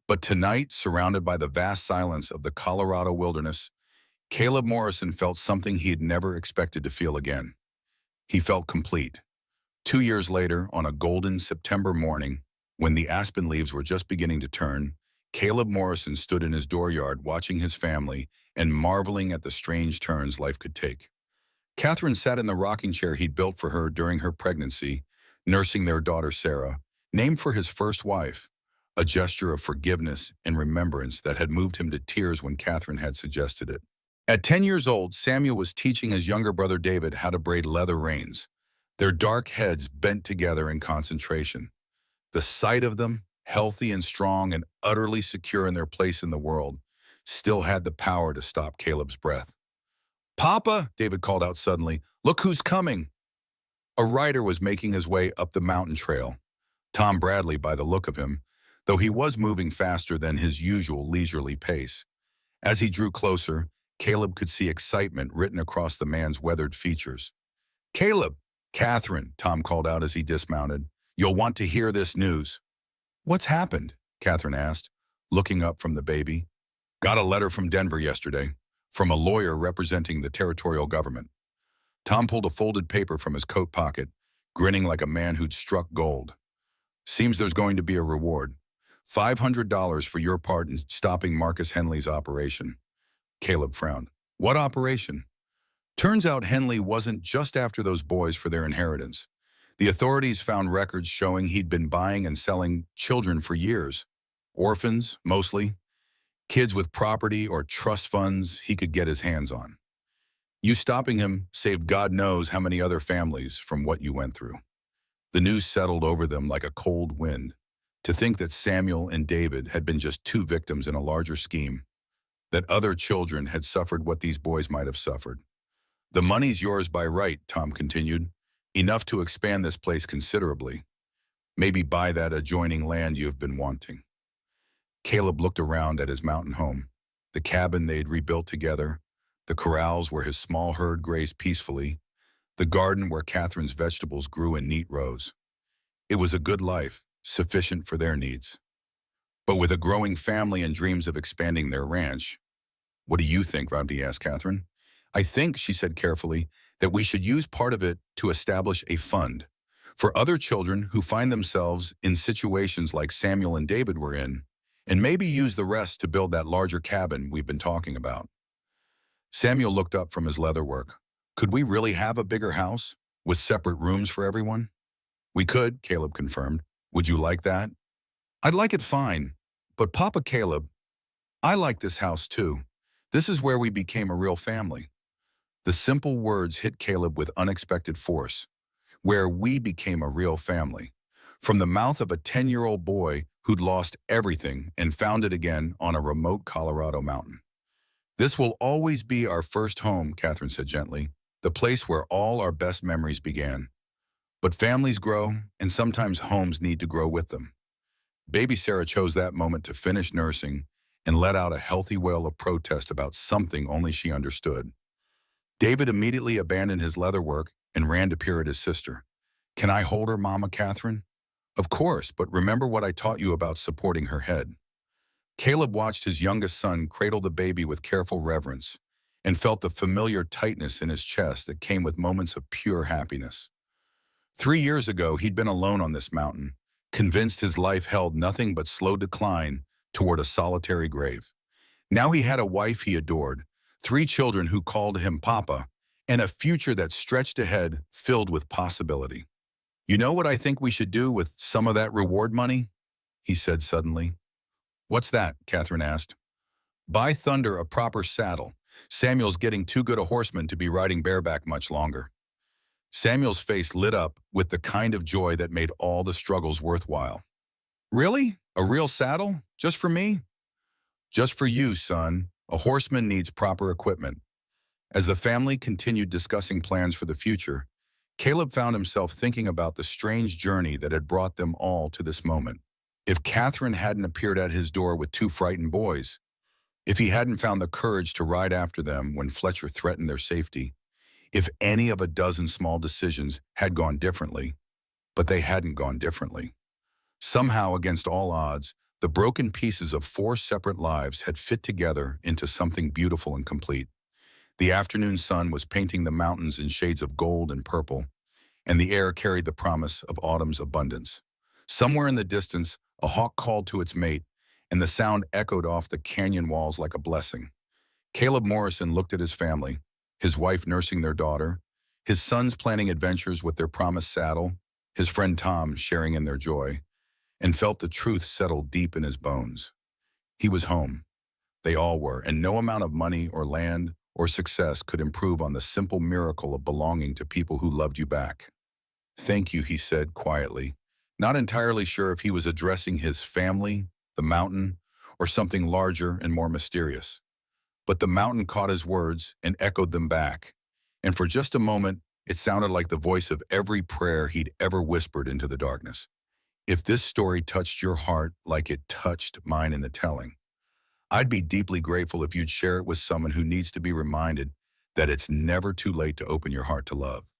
But tonight, surrounded by the vast silence of the Colorado wilderness, Caleb Morrison felt something he had never expected to feel again. He felt complete. 2 years later, on a golden September morning, when the aspen leaves were just beginning to turn, Caleb Morrison stood in his dooryard watching his family and marveling at the strange turns life could take. Catherine sat in the rocking chair he'd built for her during her pregnancy, nursing their daughter Sarah, named for his first wife, a gesture of forgiveness and remembrance that had moved him to tears when Catherine had suggested it. At 10 years old, Samuel was teaching his younger brother David how to braid leather reins, their dark heads bent together in concentration. The sight of them, healthy and strong and utterly secure in their place in the world, still had the power to stop Caleb's breath. "Papa," David called out suddenly, "look who's coming." A rider was making his way up the mountain trail. Tom Bradley, by the look of him, though he was moving faster than his usual leisurely pace. As he drew closer, Caleb could see excitement written across the man's weathered features. "Caleb!" "Catherine," Tom called out as he dismounted. "You'll want to hear this news." "What's happened?" Catherine asked, looking up from the baby. "Got a letter from Denver yesterday, from a lawyer representing the territorial government." Tom pulled a folded paper from his coat pocket, grinning like a man who'd struck gold. "Seems there's going to be a reward. $500 for your part in stopping Marcus Henley's operation." Caleb frowned. "What operation?" Turns out Henley wasn't just after those boys for their inheritance. The authorities found records showing he'd been buying and selling children for years. Orphans, mostly. Kids with property or trust funds he could get his hands on. You stopping him saved God knows how many other families from what you went through. The news settled over them like a cold wind. To think that Samuel and David had been just two victims in a larger scheme, that other children had suffered what these boys might have suffered. "The money's yours by right," Tom continued, "enough to expand this place considerably. Maybe buy that adjoining land you've been wanting." Caleb looked around at his mountain home, the cabin they'd rebuilt together, the corrals where his small herd grazed peacefully, the garden where Catherine's vegetables grew in neat rows. It was a good life, sufficient for their needs. But with a growing family and dreams of expanding their ranch. "What do you think?" Rodney asked Catherine. "I think," she said carefully, "that we should use part of it to establish a fund for other children who find themselves in situations like Samuel and David were in, and maybe use the rest to build that larger cabin we've been talking about." Samuel looked up from his leatherwork. "Could we really have a bigger house, with separate rooms for everyone?" "We could," Caleb confirmed. "Would you like that?" "I'd like it fine. But Papa Caleb, I like this house too. This is where we became a real family." The simple words hit Caleb with unexpected force. Where we became a real family. From the mouth of a 10-year-old boy who'd lost everything and found it again on a remote Colorado mountain. "This will always be our first home," Catherine said gently, "the place where all our best memories began. But families grow, and sometimes homes need to grow with them." Baby Sarah chose that moment to finish nursing and let out a healthy wail of protest about something only she understood. David immediately abandoned his leatherwork and ran to peer at his sister. "Can I hold her, Mama Catherine?" "Of course, but remember what I taught you about supporting her head." Caleb watched his youngest son cradle the baby with careful reverence and felt the familiar tightness in his chest that came with moments of pure happiness. 3 years ago, he'd been alone on this mountain, convinced his life held nothing but slow decline toward a solitary grave. Now he had a wife he adored, 3 children who called him Papa, and a future that stretched ahead filled with possibility. "You know what I think we should do with some of that reward money?" he said suddenly. "What's that?" Catherine asked. "Buy Thunder a proper saddle. Samuel's getting too good a horseman to be riding bareback much longer." Samuel's face lit up with the kind of joy that made all the struggles worthwhile. "Really? A real saddle? Just for me?" "Just for you, son. A horseman needs proper equipment." As the family continued discussing plans for the future, Caleb found himself thinking about the strange journey that had brought them all to this moment. If Catherine hadn't appeared at his door with 2 frightened boys, if he hadn't found the courage to ride after them when Fletcher threatened their safety, if any of a dozen small decisions had gone differently, but they hadn't gone differently. Somehow, against all odds, the broken pieces of 4 separate lives had fit together into something beautiful and complete. The afternoon sun was painting the mountains in shades of gold and purple, and the air carried the promise of autumn's abundance. Somewhere in the distance, a hawk called to its mate, and the sound echoed off the canyon walls like a blessing. Caleb Morrison looked at his family, his wife nursing their daughter, his sons planning adventures with their promised saddle, his friend Tom sharing in their joy, and felt the truth settle deep in his bones. He was home. They all were, and no amount of money or land or success could improve on the simple miracle of belonging to people who loved you back. "Thank you," he said quietly, not entirely sure if he was addressing his family, the mountain, or something larger and more mysterious. But the mountain caught his words and echoed them back, and for just a moment, it sounded like the voice of every prayer he'd ever whispered into the darkness. If this story touched your heart like it touched mine in the telling, I'd be deeply grateful if you'd share it with someone who needs to be reminded that it's never too late to open your heart to love.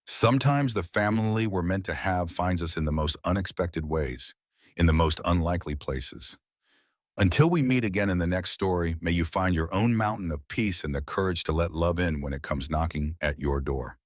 Sometimes the family we're meant to have finds us in the most unexpected ways, in the most unlikely places. Until we meet again in the next story, may you find your own mountain of peace and the courage to let love in when it comes knocking at your door.